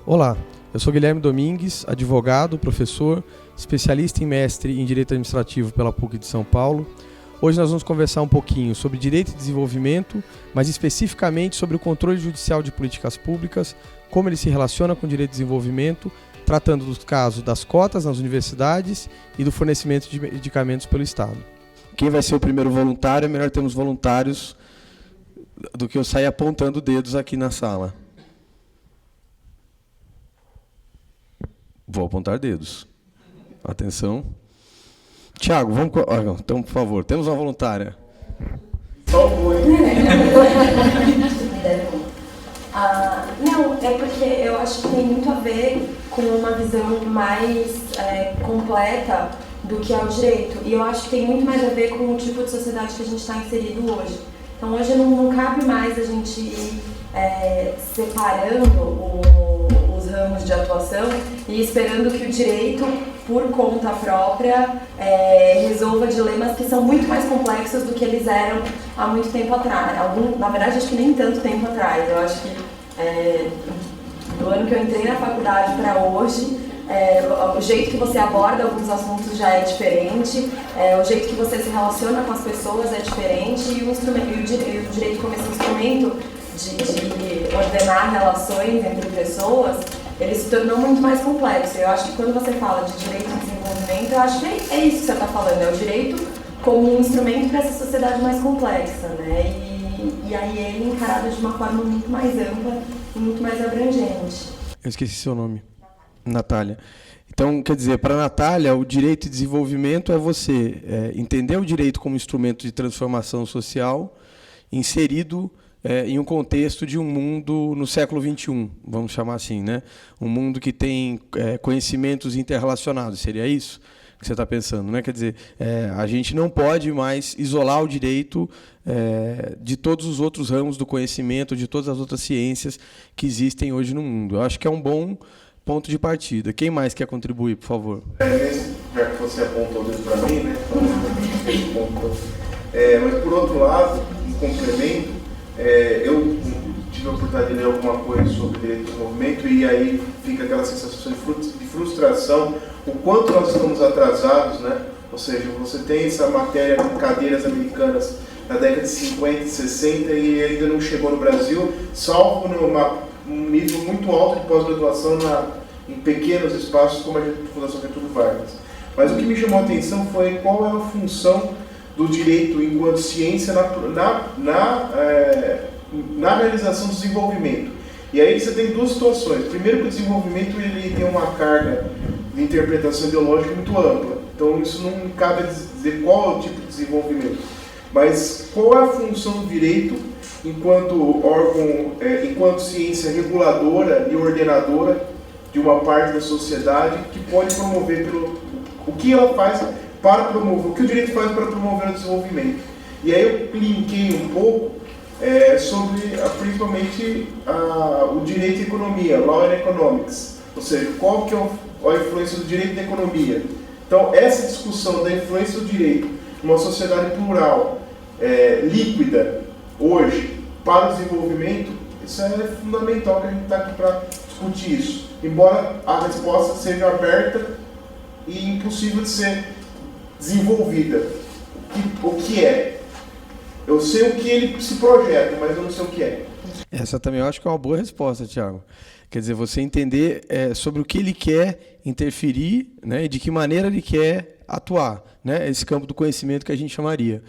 Olá, eu sou Guilherme Domingues, advogado, professor, especialista em mestre em Direito Administrativo pela PUC de São Paulo. Hoje nós vamos conversar um pouquinho sobre direito e desenvolvimento, mas especificamente sobre o controle judicial de políticas públicas, como ele se relaciona com o direito de desenvolvimento, tratando dos casos das cotas nas universidades e do fornecimento de medicamentos pelo Estado. Quem vai ser o primeiro voluntário? É melhor termos voluntários do que eu sair apontando dedos aqui na sala. Vou apontar dedos. Atenção. Tiago, vamos... Então, por favor, temos uma voluntária. Só foi. Não, é porque eu acho que tem muito a ver com uma visão mais completa do que é o direito. E eu acho que tem muito mais a ver com o tipo de sociedade que a gente está inserido hoje. Então, hoje não cabe mais a gente ir separando os ramos de atuação e esperando que o direito, por conta própria, resolva dilemas que são muito mais complexos do que eles eram há muito tempo atrás. Na verdade, acho que nem tanto tempo atrás. Eu acho que do ano que eu entrei na faculdade para hoje, o jeito que você aborda alguns assuntos já é diferente, o jeito que você se relaciona com as pessoas é diferente e o direito como esse instrumento de ordenar relações entre pessoas, ele se tornou muito mais complexo. Eu acho que quando você fala de direito de desenvolvimento, eu acho que é isso que você está falando, é o direito como um instrumento para essa sociedade mais complexa, né? E aí ele encarado de uma forma muito mais ampla e muito mais abrangente. Eu esqueci seu nome. Natália. Então, quer dizer, para a Natália, o direito de desenvolvimento é você entender o direito como instrumento de transformação social inserido em um contexto de um mundo no século XXI, vamos chamar assim, né? Um mundo que tem conhecimentos interrelacionados, seria isso que você está pensando, né? Quer dizer, a gente não pode mais isolar o direito de todos os outros ramos do conhecimento, de todas as outras ciências que existem hoje no mundo. Eu acho que é um bom ponto de partida. Quem mais quer contribuir, por favor? Já que você apontou isso para mim, né? Mas, por outro lado, em complemento, eu tive a oportunidade de ler alguma coisa sobre direito de desenvolvimento e aí fica aquela sensação de frustração, o quanto nós estamos atrasados, né? Ou seja, você tem essa matéria com cadeiras americanas na década de 50 e 60 e ainda não chegou no Brasil, salvo um nível muito alto de pós-graduação em pequenos espaços como a Fundação Getúlio Vargas. Mas o que me chamou a atenção foi qual é a função do direito enquanto ciência na realização do desenvolvimento. E aí você tem duas situações. Primeiro, que o desenvolvimento ele tem uma carga de interpretação ideológica muito ampla. Então isso não cabe dizer qual é o tipo de desenvolvimento. Mas qual é a função do direito enquanto órgão, enquanto ciência reguladora e ordenadora de uma parte da sociedade que pode promover o que ela faz para promover, o que o direito faz para promover o desenvolvimento. E aí eu linkei um pouco sobre principalmente o direito e economia, Law and Economics, ou seja, qual que é a influência do direito na economia. Então essa discussão da influência do direito numa sociedade plural, líquida, hoje, para o desenvolvimento, isso é fundamental que a gente está aqui para discutir isso. Embora a resposta seja aberta e impossível de ser desenvolvida. O que é? Eu sei o que ele se projeta, mas eu não sei o que é. Essa também eu acho que é uma boa resposta, Tiago. Quer dizer, você entender sobre o que ele quer interferir, né, e de que maneira ele quer atuar, né, esse campo do conhecimento que a gente chamaria.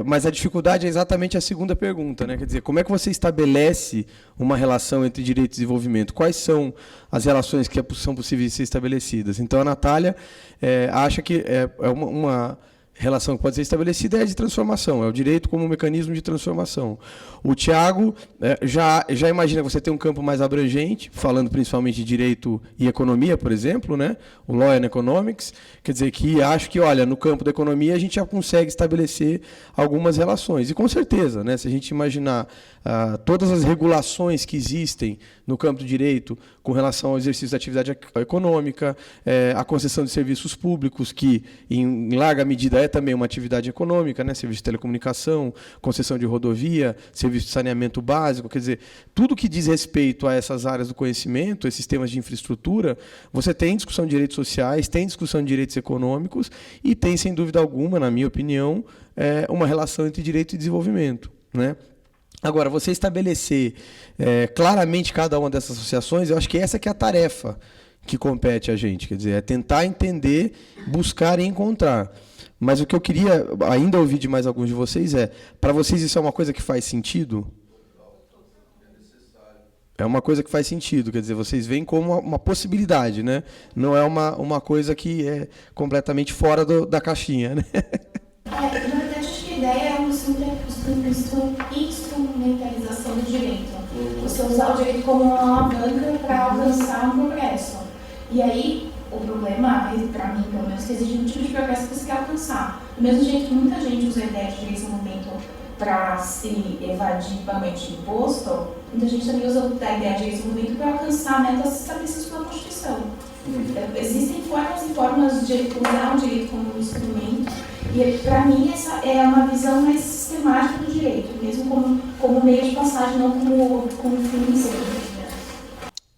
Mas a dificuldade é exatamente a segunda pergunta, né? Quer dizer, como é que você estabelece uma relação entre direito e desenvolvimento? Quais são as relações que são possíveis de ser estabelecidas? Então, a Natália acha que uma relação que pode ser estabelecida é a de transformação, é o direito como um mecanismo de transformação. O Tiago já imagina que você tem um campo mais abrangente, falando principalmente de direito e economia, por exemplo, né? O Law and Economics, quer dizer que acho que, olha, no campo da economia a gente já consegue estabelecer algumas relações. E com certeza, né, se a gente imaginar todas as regulações que existem no campo do direito com relação ao exercício da atividade econômica, a concessão de serviços públicos, que em larga medida é também uma atividade econômica, né? Serviço de telecomunicação, concessão de rodovia, serviço de saneamento básico, quer dizer, tudo que diz respeito a essas áreas do conhecimento, esses temas de infraestrutura, você tem discussão de direitos sociais, tem discussão de direitos econômicos e tem, sem dúvida alguma, na minha opinião, uma relação entre direito e desenvolvimento, né? Agora, você estabelecer claramente cada uma dessas associações, eu acho que essa que é a tarefa que compete a gente, quer dizer, é tentar entender, buscar e encontrar. Mas o que eu queria ainda ouvir de mais alguns de vocês para vocês isso é uma coisa que faz sentido? É uma coisa que faz sentido, quer dizer, vocês veem como uma possibilidade, né? Não é uma coisa que é completamente fora da caixinha, né? Na verdade, acho que a ideia é uma instrumentalização do direito. Você usar o direito como uma alavanca para alcançar um progresso. E aí, o problema, para mim, pelo menos, que exige um tipo de progresso que você quer alcançar. Do mesmo jeito que muita gente usa a ideia de direito de desenvolvimento para se evadir pagamento de imposto, muita gente também usa a ideia de direito de desenvolvimento para alcançar metas estabelecidas pela Constituição. Existem formas e formas de usar o direito como um instrumento, e para mim essa é uma visão mais sistemática do direito, mesmo como meio de passagem, não como fim em si.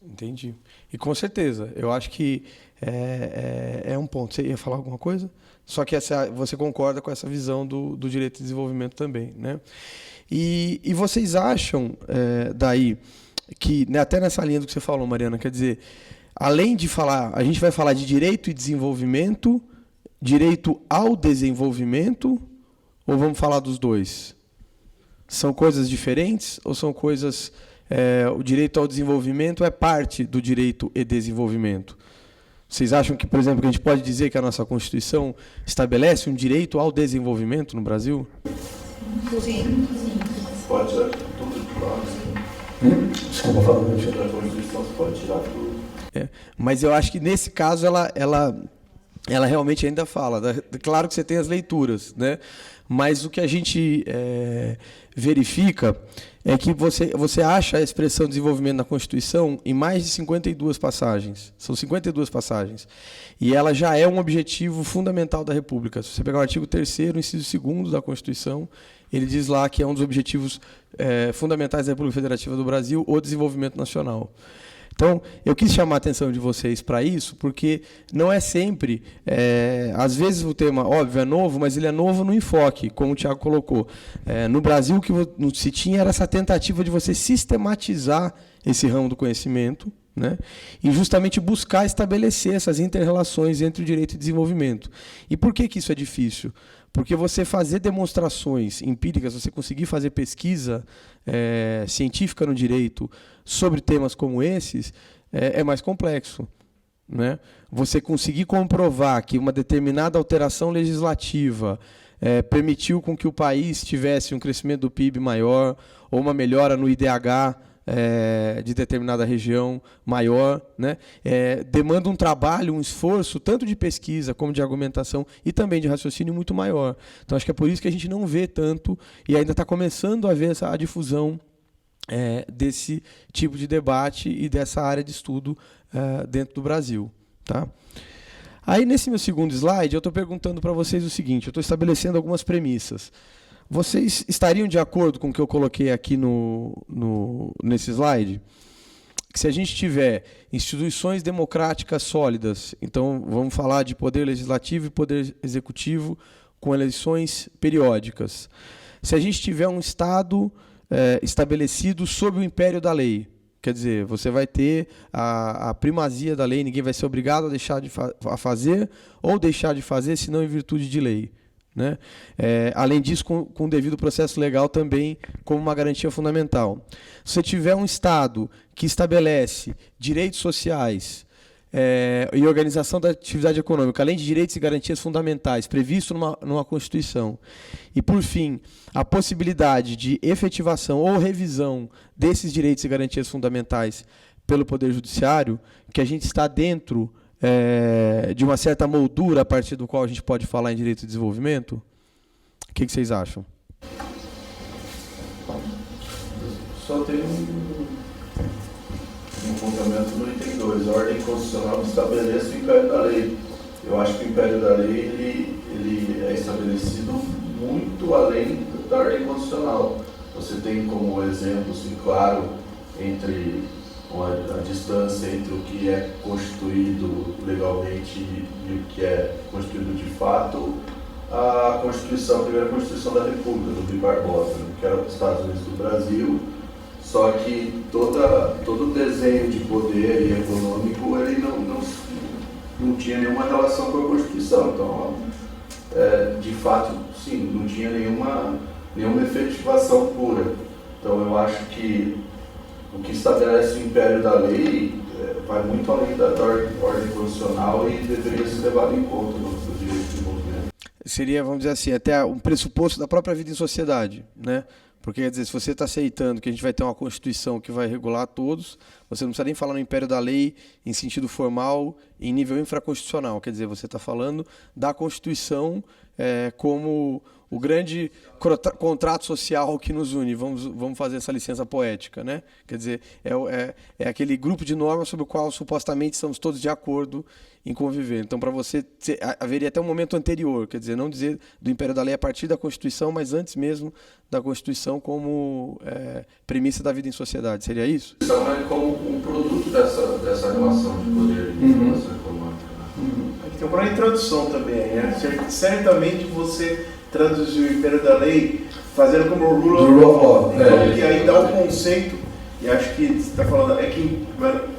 Entendi. E com certeza, eu acho que é um ponto. Você ia falar alguma coisa? Só que você concorda com essa visão do direito de desenvolvimento também, né? E vocês acham, daí, que, né, até nessa linha do que você falou, Mariana, quer dizer, além de falar, a gente vai falar de direito e desenvolvimento, direito ao desenvolvimento, ou vamos falar dos dois? São coisas diferentes ou são coisas... o direito ao desenvolvimento é parte do direito e desenvolvimento? Vocês acham que, por exemplo, que a gente pode dizer que a nossa Constituição estabelece um direito ao desenvolvimento no Brasil? Sim. Pode tirar tudo de lá. Desculpa, falando da Constituição, você pode tirar tudo. Mas eu acho que, nesse caso, ela realmente ainda fala. Claro que você tem as leituras, né? Mas o que a gente verifica é que você acha a expressão desenvolvimento na Constituição em mais de 52 passagens. São 52 passagens. E ela já é um objetivo fundamental da República. Se você pegar o artigo 3º, inciso 2º da Constituição, ele diz lá que é um dos objetivos fundamentais da República Federativa do Brasil, o desenvolvimento nacional. Então, eu quis chamar a atenção de vocês para isso, porque não é sempre... às vezes o tema, óbvio, é novo, mas ele é novo no enfoque, como o Thiago colocou. No Brasil, o que se tinha era essa tentativa de você sistematizar esse ramo do conhecimento, né? E justamente buscar estabelecer essas inter-relações entre o direito e o desenvolvimento. E por que isso é difícil? Porque você fazer demonstrações empíricas, você conseguir fazer pesquisa científica no direito sobre temas como esses, é mais complexo, né? Você conseguir comprovar que uma determinada alteração legislativa permitiu com que o país tivesse um crescimento do PIB maior, ou uma melhora no IDH de determinada região maior, né? Demanda um trabalho, um esforço, tanto de pesquisa como de argumentação e também de raciocínio muito maior. Então, acho que é por isso que a gente não vê tanto e ainda está começando a ver a difusão desse tipo de debate e dessa área de estudo dentro do Brasil. Tá? Aí, nesse meu segundo slide, eu estou perguntando para vocês o seguinte, eu estou estabelecendo algumas premissas. Vocês estariam de acordo com o que eu coloquei aqui nesse slide? Que se a gente tiver instituições democráticas sólidas, então vamos falar de poder legislativo e poder executivo com eleições periódicas. Se a gente tiver um Estado estabelecido sob o império da lei, quer dizer, você vai ter a primazia da lei, ninguém vai ser obrigado a deixar a fazer ou deixar de fazer, senão em virtude de lei. Né? Além disso, com o devido processo legal também como uma garantia fundamental. Se você tiver um Estado que estabelece direitos sociais e organização da atividade econômica, além de direitos e garantias fundamentais previsto numa Constituição, e, por fim, a possibilidade de efetivação ou revisão desses direitos e garantias fundamentais pelo Poder Judiciário, que a gente está dentro de uma certa moldura a partir do qual a gente pode falar em direito de desenvolvimento? O que vocês acham? Só tem um fundamento no item 2. A ordem constitucional estabelece o império da lei. eu acho que o império da lei ele é estabelecido muito além da ordem constitucional. Você tem como exemplo, assim, claro, entre a distância entre o que é constituído legalmente e o que é constituído de fato, a primeira Constituição da República, do Rui Barbosa, que era os Estados Unidos do Brasil, só que todo o desenho de poder e econômico ele não tinha nenhuma relação com a Constituição. Então, de fato, sim, não tinha nenhuma efetivação pura. Então, eu acho que o que estabelece o império da lei vai muito além da ordem constitucional e deveria ser levado em conta no direito de desenvolvimento. Seria, vamos dizer assim, até um pressuposto da própria vida em sociedade, né? Porque, quer dizer, se você está aceitando que a gente vai ter uma Constituição que vai regular todos, você não precisa nem falar no império da lei em sentido formal, em nível infraconstitucional. Quer dizer, você está falando da Constituição como o grande contrato social que nos une. Vamos fazer essa licença poética, né? Quer dizer, é aquele grupo de normas sobre o qual supostamente estamos todos de acordo em conviver. Então, para você, haveria até um momento anterior, quer dizer, não dizer do império da lei a partir da Constituição, mas antes mesmo da Constituição como premissa da vida em sociedade. Seria isso? Então, é como um produto dessa relação de poder e relação econômica. Aqui tem um problema de tradução também, né? Certamente você traduziu o império da lei fazendo como o rule of law. Então, que aí dá o conceito, e acho que você está falando, que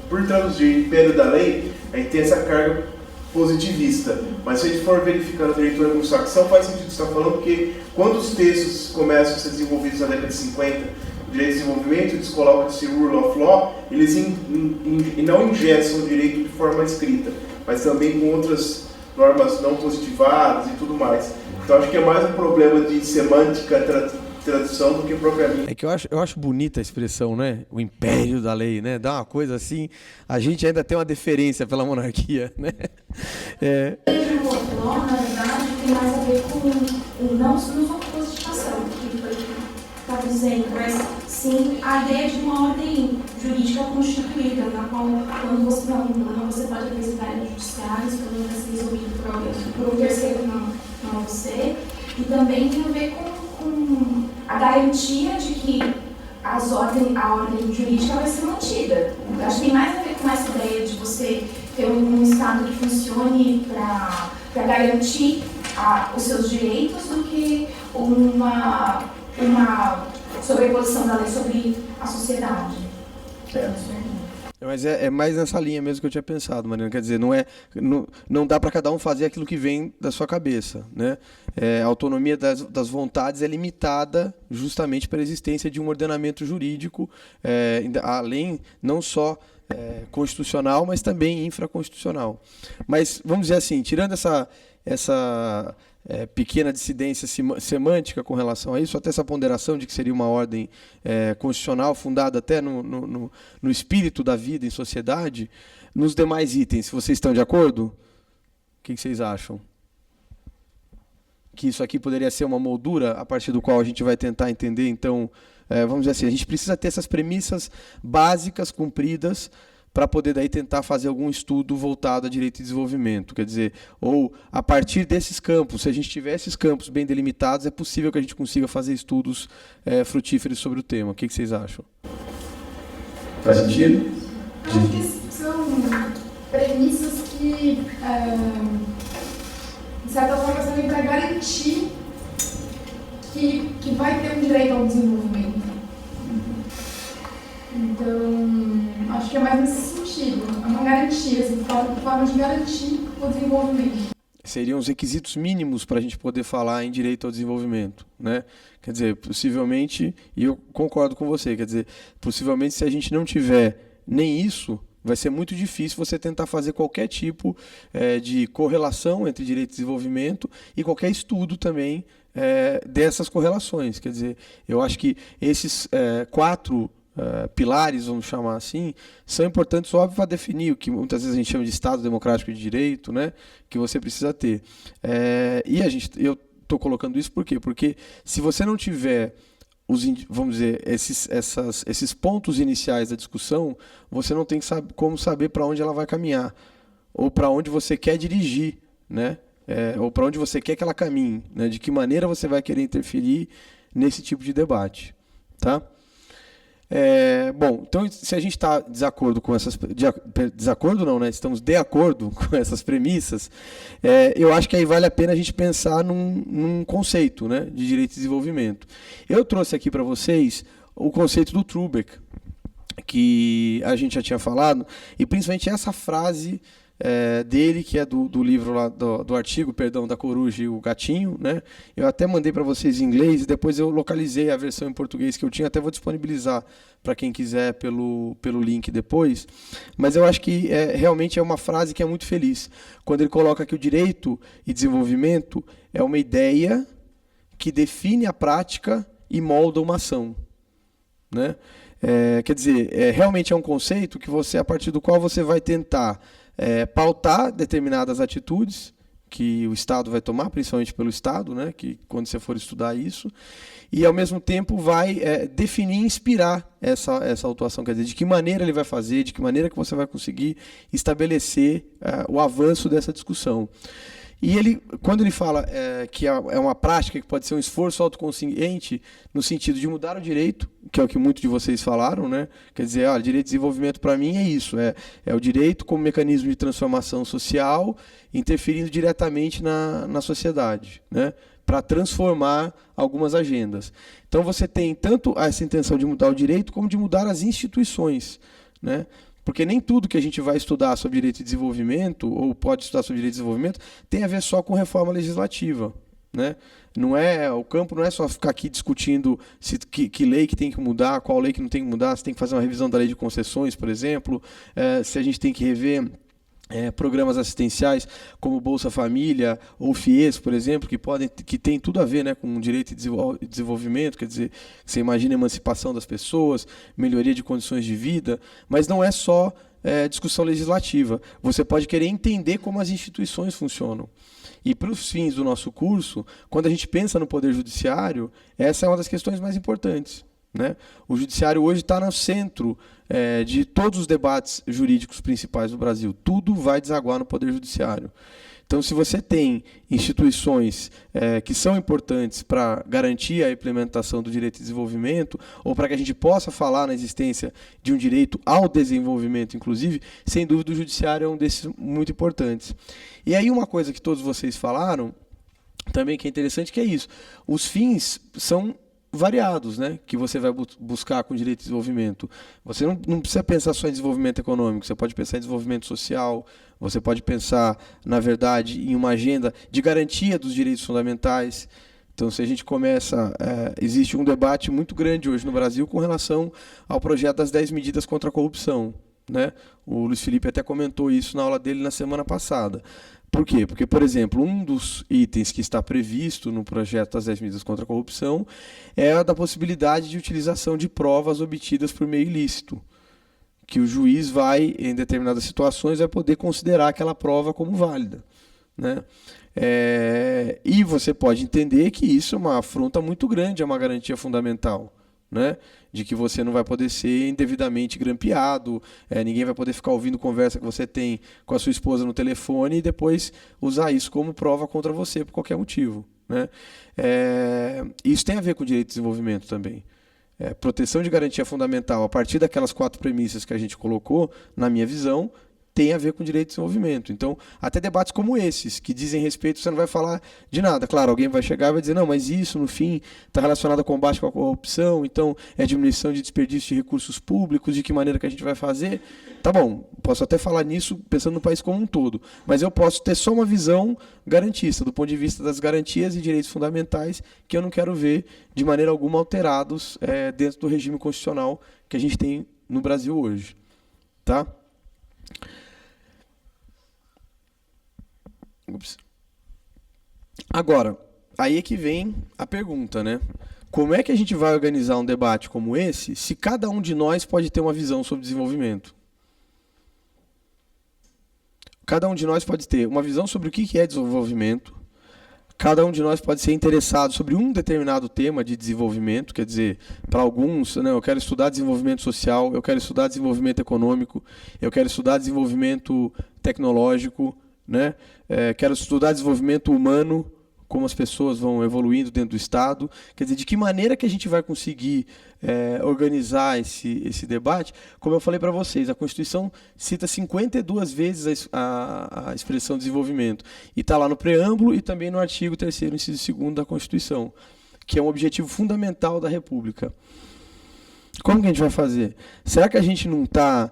por traduzir o império da lei, a gente tem essa carga positivista. Mas se a gente for verificando a leitura anglo-saxão, faz sentido o que você está falando, porque quando os textos começam a ser desenvolvidos na década de 50, o direito de desenvolvimento, eles colocam esse rule of law, eles não engessam o direito de forma escrita, mas também com outras normas não positivadas e tudo mais. Então acho que é mais um problema de semântica, tradução do que propriamente. É que eu acho bonita a expressão, né? O império da lei, né? Dá uma coisa assim, a gente ainda tem uma deferência pela monarquia, né? O outro, na verdade, tem mais a ver com não só constituição, que foi o que está dizendo, mas sim a ideia de uma ordem jurídica constituída, na qual quando você não você pode apresentar em judiciários, quando vai ser resolvido por um terceiro, não você, e também tem a ver com a garantia de que a ordem jurídica vai ser mantida. Eu acho que tem mais a ver com essa ideia de você ter um Estado que funcione para garantir os seus direitos do que uma sobreposição da lei sobre a sociedade. Mas é mais nessa linha mesmo que eu tinha pensado, Mariana. Quer dizer, não dá para cada um fazer aquilo que vem da sua cabeça, né? A autonomia das vontades é limitada justamente pela existência de um ordenamento jurídico, além não só constitucional, mas também infraconstitucional. Mas, vamos dizer assim, tirando essa pequena dissidência semântica com relação a isso, até essa ponderação de que seria uma ordem constitucional fundada até no espírito da vida em sociedade, nos demais itens, vocês estão de acordo? O que vocês acham? Que isso aqui poderia ser uma moldura a partir do qual a gente vai tentar entender, então, vamos dizer assim, a gente precisa ter essas premissas básicas cumpridas para poder daí tentar fazer algum estudo voltado a direito e desenvolvimento. Quer dizer, ou a partir desses campos, se a gente tiver esses campos bem delimitados, é possível que a gente consiga fazer estudos frutíferos sobre o tema. O que vocês acham? Faz sentido? Acho que são premissas que, de certa forma, servem para garantir que vai ter um direito ao desenvolvimento. Então, acho que é mais nesse sentido. É uma garantia, assim, forma de garantir o desenvolvimento. Seriam os requisitos mínimos para a gente poder falar em direito ao desenvolvimento, né? Quer dizer, possivelmente, e eu concordo com você, quer dizer, possivelmente se a gente não tiver nem isso, vai ser muito difícil você tentar fazer qualquer tipo de correlação entre direito e desenvolvimento e qualquer estudo também dessas correlações. Quer dizer, eu acho que esses quatro pilares, vamos chamar assim, são importantes, óbvio, para definir o que muitas vezes a gente chama de Estado Democrático de Direito, né, que você precisa ter. Eu estou colocando isso por quê? Porque se você não tiver vamos dizer, esses pontos iniciais da discussão, você não tem como saber para onde ela vai caminhar, ou para onde você quer dirigir né? Ou para onde você quer que ela caminhe, né? De que maneira você vai querer interferir nesse tipo de debate, tá? Bom, então se a gente está desacordo com essas... Desacordo não, né? Estamos de acordo com essas premissas, eu acho que aí vale a pena a gente pensar num conceito, né, de direito de desenvolvimento. Eu trouxe aqui para vocês o conceito do Trubek, que a gente já tinha falado, e principalmente essa frase dele, que é do livro lá, do artigo, perdão, da Coruja e o Gatinho, né? Eu até mandei para vocês em inglês, e depois eu localizei a versão em português que eu tinha, até vou disponibilizar para quem quiser pelo link depois, mas eu acho que realmente é uma frase que é muito feliz, quando ele coloca que o direito e desenvolvimento é uma ideia que define a prática e molda uma ação, né? Quer dizer, realmente é um conceito que a partir do qual você vai tentar pautar determinadas atitudes que o Estado vai tomar, principalmente pelo Estado, né, que quando você for estudar isso, e ao mesmo tempo vai definir e inspirar essa autuação, quer dizer, de que maneira ele vai fazer, de que maneira que você vai conseguir estabelecer o avanço dessa discussão. E quando ele fala que é uma prática que pode ser um esforço autoconsciente no sentido de mudar o direito, que é o que muitos de vocês falaram, né? Quer dizer, direito de desenvolvimento para mim é isso, é o direito como mecanismo de transformação social, interferindo diretamente na sociedade, né? Para transformar algumas agendas. Então você tem tanto essa intenção de mudar o direito como de mudar as instituições, né? Porque nem tudo que a gente vai estudar sobre direito de desenvolvimento, ou pode estudar sobre direito de desenvolvimento, tem a ver só com reforma legislativa, né? O campo não é só ficar aqui discutindo que lei que tem que mudar, qual lei que não tem que mudar, se tem que fazer uma revisão da lei de concessões, por exemplo, se a gente tem que rever programas assistenciais como Bolsa Família ou FIES, por exemplo, que tem tudo a ver, né, com direito de desenvolvimento, quer dizer, você imagina a emancipação das pessoas, melhoria de condições de vida, mas não é só discussão legislativa. Você pode querer entender como as instituições funcionam. E para os fins do nosso curso, quando a gente pensa no Poder Judiciário, essa é uma das questões mais importantes, né? O Judiciário hoje está no centro de todos os debates jurídicos principais do Brasil. Tudo vai desaguar no Poder Judiciário. Então, se você tem instituições que são importantes para garantir a implementação do direito de desenvolvimento, ou para que a gente possa falar na existência de um direito ao desenvolvimento, inclusive, sem dúvida o Judiciário é um desses muito importantes. E aí uma coisa que todos vocês falaram, também que é interessante, que é isso. Os fins são variados, né, que você vai buscar com o direito de desenvolvimento. Você não precisa pensar só em desenvolvimento econômico, você pode pensar em desenvolvimento social, você pode pensar, na verdade, em uma agenda de garantia dos direitos fundamentais. Então, se a gente começa... existe um debate muito grande hoje no Brasil com relação ao projeto das 10 medidas contra a corrupção, né? O Luiz Felipe até comentou isso na aula dele na semana passada. Por quê? Porque, por exemplo, um dos itens que está previsto no projeto das 10 medidas contra a corrupção é a da possibilidade de utilização de provas obtidas por meio ilícito, que o juiz vai, em determinadas situações, vai poder considerar aquela prova como válida, né? E você pode entender que isso é uma afronta muito grande a uma garantia fundamental, né? De que você não vai poder ser indevidamente grampeado, ninguém vai poder ficar ouvindo conversa que você tem com a sua esposa no telefone e depois usar isso como prova contra você por qualquer motivo, né? Isso tem a ver com o direito de desenvolvimento também. Proteção de garantia fundamental, a partir daquelas 4 premissas que a gente colocou, na minha visão, tem a ver com direito de desenvolvimento. Então, até debates como esses, que dizem respeito, você não vai falar de nada. Claro, alguém vai chegar e vai dizer, não, mas isso, no fim, está relacionado ao combate com a corrupção, então é diminuição de desperdício de recursos públicos, de que maneira que a gente vai fazer. Tá bom, posso até falar nisso pensando no país como um todo, mas eu posso ter só uma visão garantista, do ponto de vista das garantias e direitos fundamentais, que eu não quero ver, de maneira alguma, alterados dentro do regime constitucional que a gente tem no Brasil hoje. Tá? Agora, aí é que vem a pergunta, né? Como é que a gente vai organizar um debate como esse se cada um de nós pode ter uma visão sobre desenvolvimento? Cada um de nós pode ter uma visão sobre o que é desenvolvimento, cada um de nós pode ser interessado sobre um determinado tema de desenvolvimento, quer dizer, para alguns, né, eu quero estudar desenvolvimento social, eu quero estudar desenvolvimento econômico, eu quero estudar desenvolvimento tecnológico, né? Quero estudar desenvolvimento humano, como as pessoas vão evoluindo dentro do Estado. Quer dizer, de que maneira que a gente vai conseguir organizar esse debate? Como eu falei para vocês, a Constituição cita 52 vezes a expressão desenvolvimento. E está lá no preâmbulo e também no artigo 3º, inciso 2º da Constituição, que é um objetivo fundamental da República. Como que a gente vai fazer? Será que a gente não está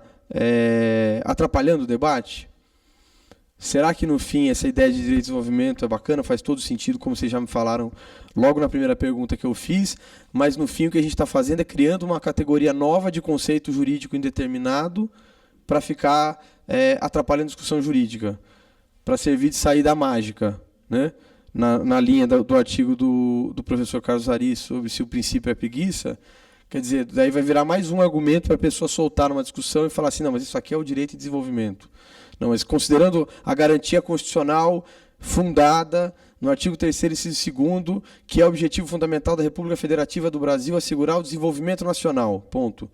atrapalhando o debate? Será que, no fim, essa ideia de direito de desenvolvimento é bacana, faz todo sentido, como vocês já me falaram logo na primeira pergunta que eu fiz, mas, no fim, o que a gente está fazendo é criando uma categoria nova de conceito jurídico indeterminado para ficar atrapalhando a discussão jurídica, para servir de saída mágica, né? Na linha do artigo do professor Carlos Ari sobre se o princípio é preguiça. Quer dizer, daí vai virar mais um argumento para a pessoa soltar numa discussão e falar assim, não, mas isso aqui é o direito de desenvolvimento. Não, mas considerando a garantia constitucional fundada no artigo 3º, inciso 2º, que é o objetivo fundamental da República Federativa do Brasil, assegurar o desenvolvimento nacional. Ponto.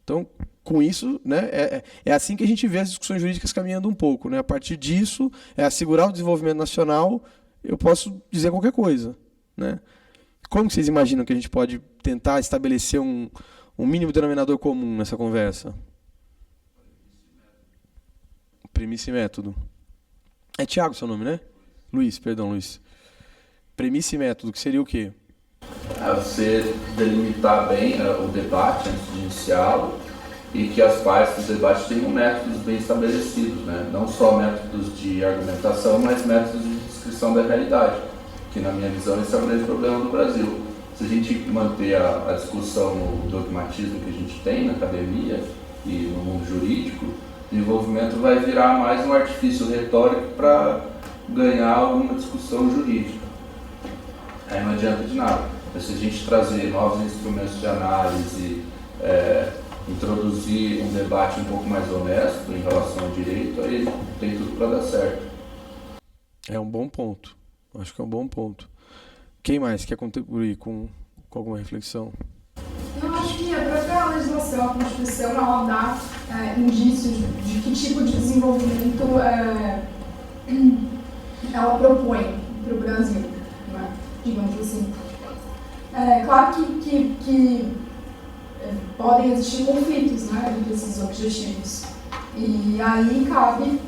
Então, com isso, né, é assim que a gente vê as discussões jurídicas caminhando um pouco, né? A partir disso, assegurar o desenvolvimento nacional, eu posso dizer qualquer coisa, né? Como vocês imaginam que a gente pode tentar estabelecer um mínimo denominador comum nessa conversa? Premissa e método. É Tiago seu nome, né? Luiz, perdão, Luiz. Premissa e método, que seria o quê? Você delimitar bem o debate antes de iniciá-lo e que as partes do debate tenham métodos bem estabelecidos, né? Não só métodos de argumentação, mas métodos de descrição da realidade, que na minha visão esse é o grande problema do Brasil. Se a gente manter a discussão no dogmatismo que a gente tem na academia e no mundo jurídico, o desenvolvimento vai virar mais um artifício retórico para ganhar alguma discussão jurídica. Aí não adianta de nada. Mas se a gente trazer novos instrumentos de análise, introduzir um debate um pouco mais honesto em relação ao direito, aí tem tudo para dar certo. É um bom ponto. Acho que é um bom ponto. Quem mais quer contribuir com alguma reflexão? Eu acho que a própria legislação, a Constituição, ela dá indícios de que tipo de desenvolvimento ela propõe para o Brasil, né? Digamos assim. Claro que podem existir conflitos, né, entre esses objetivos. E aí cabe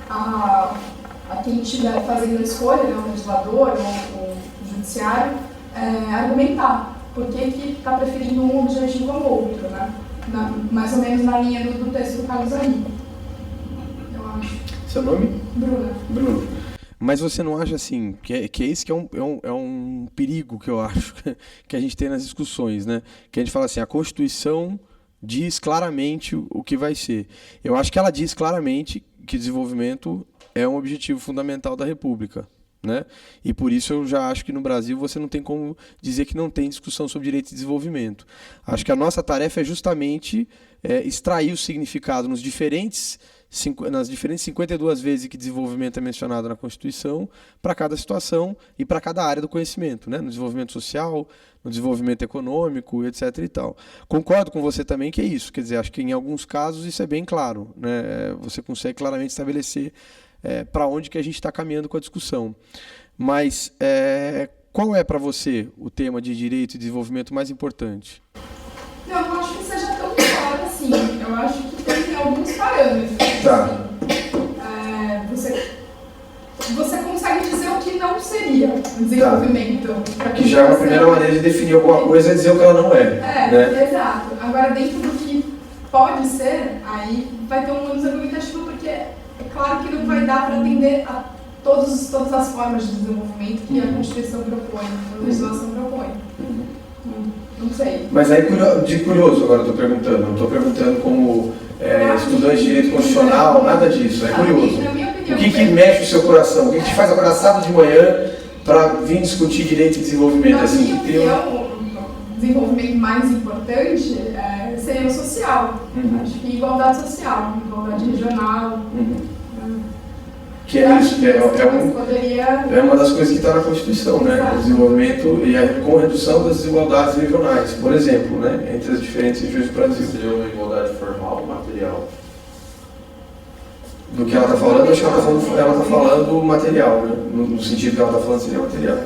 a quem estiver fazendo a escolha, né, o legislador ou o judiciário, argumentar por que está preferindo um objetivo ao outro, né? Mais ou menos na linha do texto do Carlos Ari. Eu acho. Seu nome? Bruna. Bruno. Mas você não acha assim, que é isso que é um perigo que eu acho que a gente tem nas discussões, né? Que a gente fala assim, a Constituição diz claramente o que vai ser. Eu acho que ela diz claramente que desenvolvimento é um objetivo fundamental da República, né? E por isso eu já acho que no Brasil você não tem como dizer que não tem discussão sobre direito de desenvolvimento. Acho que a nossa tarefa é justamente extrair o significado nas diferentes 52 vezes que desenvolvimento é mencionado na Constituição, para cada situação e para cada área do conhecimento, né? No desenvolvimento social, no desenvolvimento econômico, etc. e tal. Concordo com você também que é isso, quer dizer, acho que em alguns casos isso é bem claro, né? Você consegue claramente estabelecer para onde que a gente está caminhando com a discussão. Mas qual é para você o tema de direito e desenvolvimento mais importante? Eu não acho que seja tão claro assim. Eu acho que tem alguns parâmetros. Tá. Você consegue dizer o que não seria desenvolvimento. Tá. Que já é uma primeira maneira de definir alguma coisa é dizer o que ela não é. Né? Exato. Agora, dentro do que pode ser, aí vai ter um ônus argumentativo, porque é claro que não vai dar para atender a todas as formas de desenvolvimento que a Constituição propõe, a legislação propõe. Não sei. Mas aí, de curioso agora eu estou perguntando. Não estou perguntando como estudante de direito constitucional, nada disso. É curioso. O que mexe o seu coração? O que te faz acordar sábado de manhã para vir discutir direito e desenvolvimento? Na minha opinião, o desenvolvimento mais importante seria o social. Acho que igualdade social, igualdade regional. Que é isso, é uma das coisas que está na Constituição, né? O desenvolvimento e com redução das desigualdades regionais, por exemplo, né? Entre as diferentes regiões do Brasil. Seria uma igualdade formal ou material? do que ela está falando, acho que ela está falando material, né? No sentido que ela está falando seria material.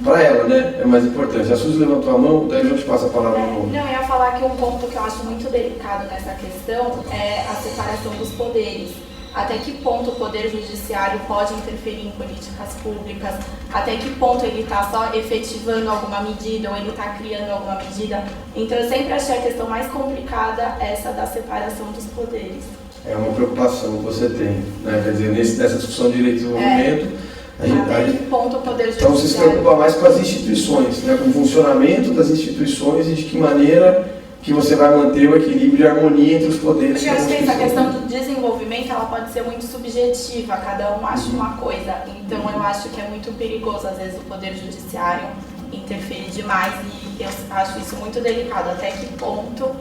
Para ela, né, é mais importante. A Suzy levantou a mão, daí a gente passa a palavra de novo. Não, eu ia falar que um ponto que eu acho muito delicado nessa questão é a separação dos poderes. Até que ponto o poder judiciário pode interferir em políticas públicas? Até que ponto ele está só efetivando alguma medida ou ele está criando alguma medida? Então eu sempre achei a questão mais complicada essa da separação dos poderes. É uma preocupação que você tem, né? Quer dizer, nessa discussão de direito de desenvolvimento, até que ponto o poder judiciário... Então você se preocupa mais com as instituições, né? Com o funcionamento das instituições e de que maneira que você vai manter o equilíbrio e a harmonia entre os poderes. Porque eu acho que essa questão do desenvolvimento ela pode ser muito subjetiva, cada um acha uma coisa. Então eu acho que é muito perigoso, às vezes, o poder judiciário interferir demais e eu acho isso muito delicado. Até que ponto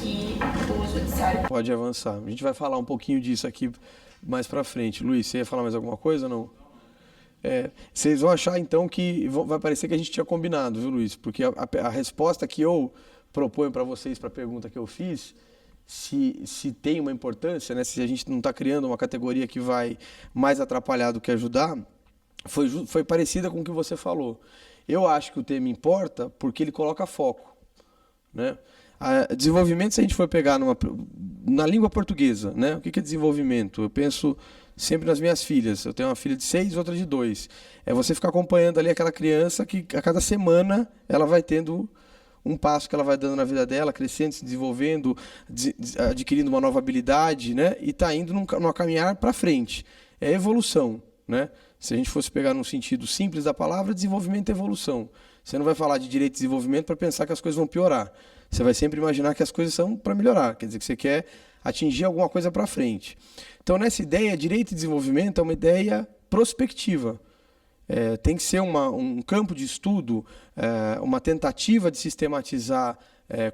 que o judiciário... Pode avançar. A gente vai falar um pouquinho disso aqui mais pra frente. Luiz, você ia falar mais alguma coisa ou não? Vocês vão achar então que vai parecer que a gente tinha combinado, viu, Luiz? Porque a resposta que eu proponho para vocês para a pergunta que eu fiz, se tem uma importância, né? Se a gente não está criando uma categoria que vai mais atrapalhar do que ajudar, foi parecida com o que você falou. Eu acho que o tema importa porque ele coloca foco, né? Desenvolvimento, se a gente for pegar na língua portuguesa, né? O que é desenvolvimento? Eu penso sempre nas minhas filhas. Eu tenho uma filha de 6 e outra de 2. É você ficar acompanhando ali aquela criança que a cada semana ela vai tendo um passo que ela vai dando na vida dela, crescendo, se desenvolvendo, adquirindo uma nova habilidade, né? E está indo numa caminhar para frente. É evolução, né? Se a gente fosse pegar num sentido simples da palavra, desenvolvimento é evolução. Você não vai falar de direito de desenvolvimento para pensar que as coisas vão piorar. Você vai sempre imaginar que as coisas são para melhorar, quer dizer que você quer atingir alguma coisa para frente. Então, nessa ideia, direito e desenvolvimento é uma ideia prospectiva. Tem que ser um campo de estudo, uma tentativa de sistematizar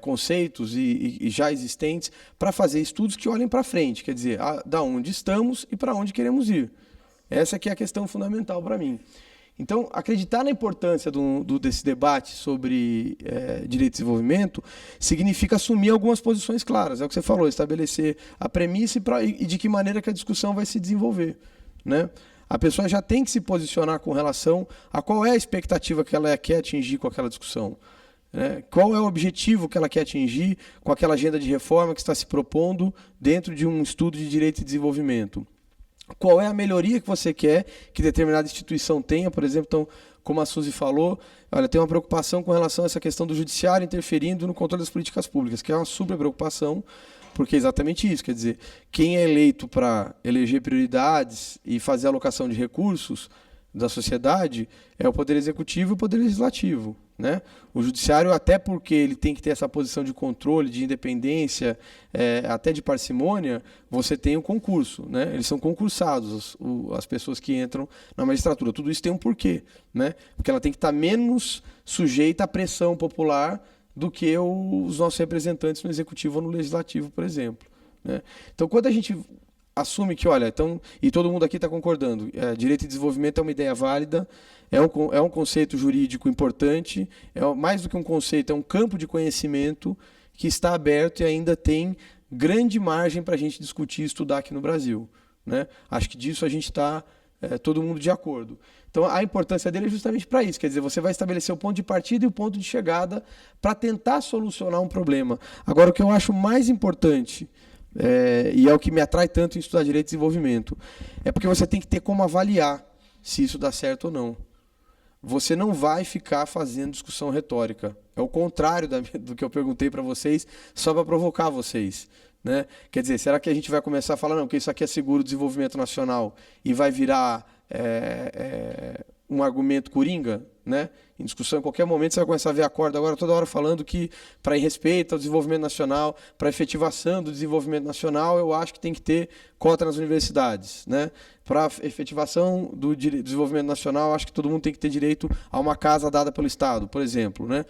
conceitos e já existentes para fazer estudos que olhem para frente, quer dizer, da onde estamos e para onde queremos ir. Essa que é a questão fundamental para mim. Então, acreditar na importância desse debate sobre direito de desenvolvimento significa assumir algumas posições claras. É o que você falou, estabelecer a premissa e de que maneira que a discussão vai se desenvolver, né? A pessoa já tem que se posicionar com relação a qual é a expectativa que ela quer atingir com aquela discussão, né? Qual é o objetivo que ela quer atingir com aquela agenda de reforma que está se propondo dentro de um estudo de direito de desenvolvimento. Qual é a melhoria que você quer que determinada instituição tenha, por exemplo, então, como a Suzy falou, olha, tem uma preocupação com relação a essa questão do judiciário interferindo no controle das políticas públicas, que é uma super preocupação, porque é exatamente isso, quer dizer, quem é eleito para eleger prioridades e fazer alocação de recursos da sociedade é o Poder Executivo e o Poder Legislativo, né? O Judiciário, até porque ele tem que ter essa posição de controle, de independência, até de parcimônia, você tem o concurso, né? Eles são concursados, as pessoas que entram na magistratura. Tudo isso tem um porquê, né? Porque ela tem que estar menos sujeita à pressão popular do que os nossos representantes no Executivo ou no Legislativo, por exemplo, né? Então, quando a gente assume que, olha, então, e todo mundo aqui está concordando, direito de desenvolvimento é uma ideia válida, é um conceito jurídico importante, mais do que um conceito, é um campo de conhecimento que está aberto e ainda tem grande margem para a gente discutir e estudar aqui no Brasil, né? Acho que disso a gente está todo mundo de acordo. Então, a importância dele é justamente para isso, quer dizer, você vai estabelecer o ponto de partida e o ponto de chegada para tentar solucionar um problema. Agora, o que eu acho mais importante, e é o que me atrai tanto em estudar direito de desenvolvimento, é porque você tem que ter como avaliar se isso dá certo ou não. Você não vai ficar fazendo discussão retórica. É o contrário do que eu perguntei para vocês, só para provocar vocês, né? Quer dizer, será que a gente vai começar a falar, não, que isso aqui é seguro desenvolvimento nacional e vai virar um argumento coringa, né? Em discussão, em qualquer momento você vai começar a ver a corda agora toda hora falando que para ir respeito ao desenvolvimento nacional, para efetivação do desenvolvimento nacional, eu acho que tem que ter cota nas universidades, né? Para efetivação do desenvolvimento nacional, eu acho que todo mundo tem que ter direito a uma casa dada pelo Estado, por exemplo, né?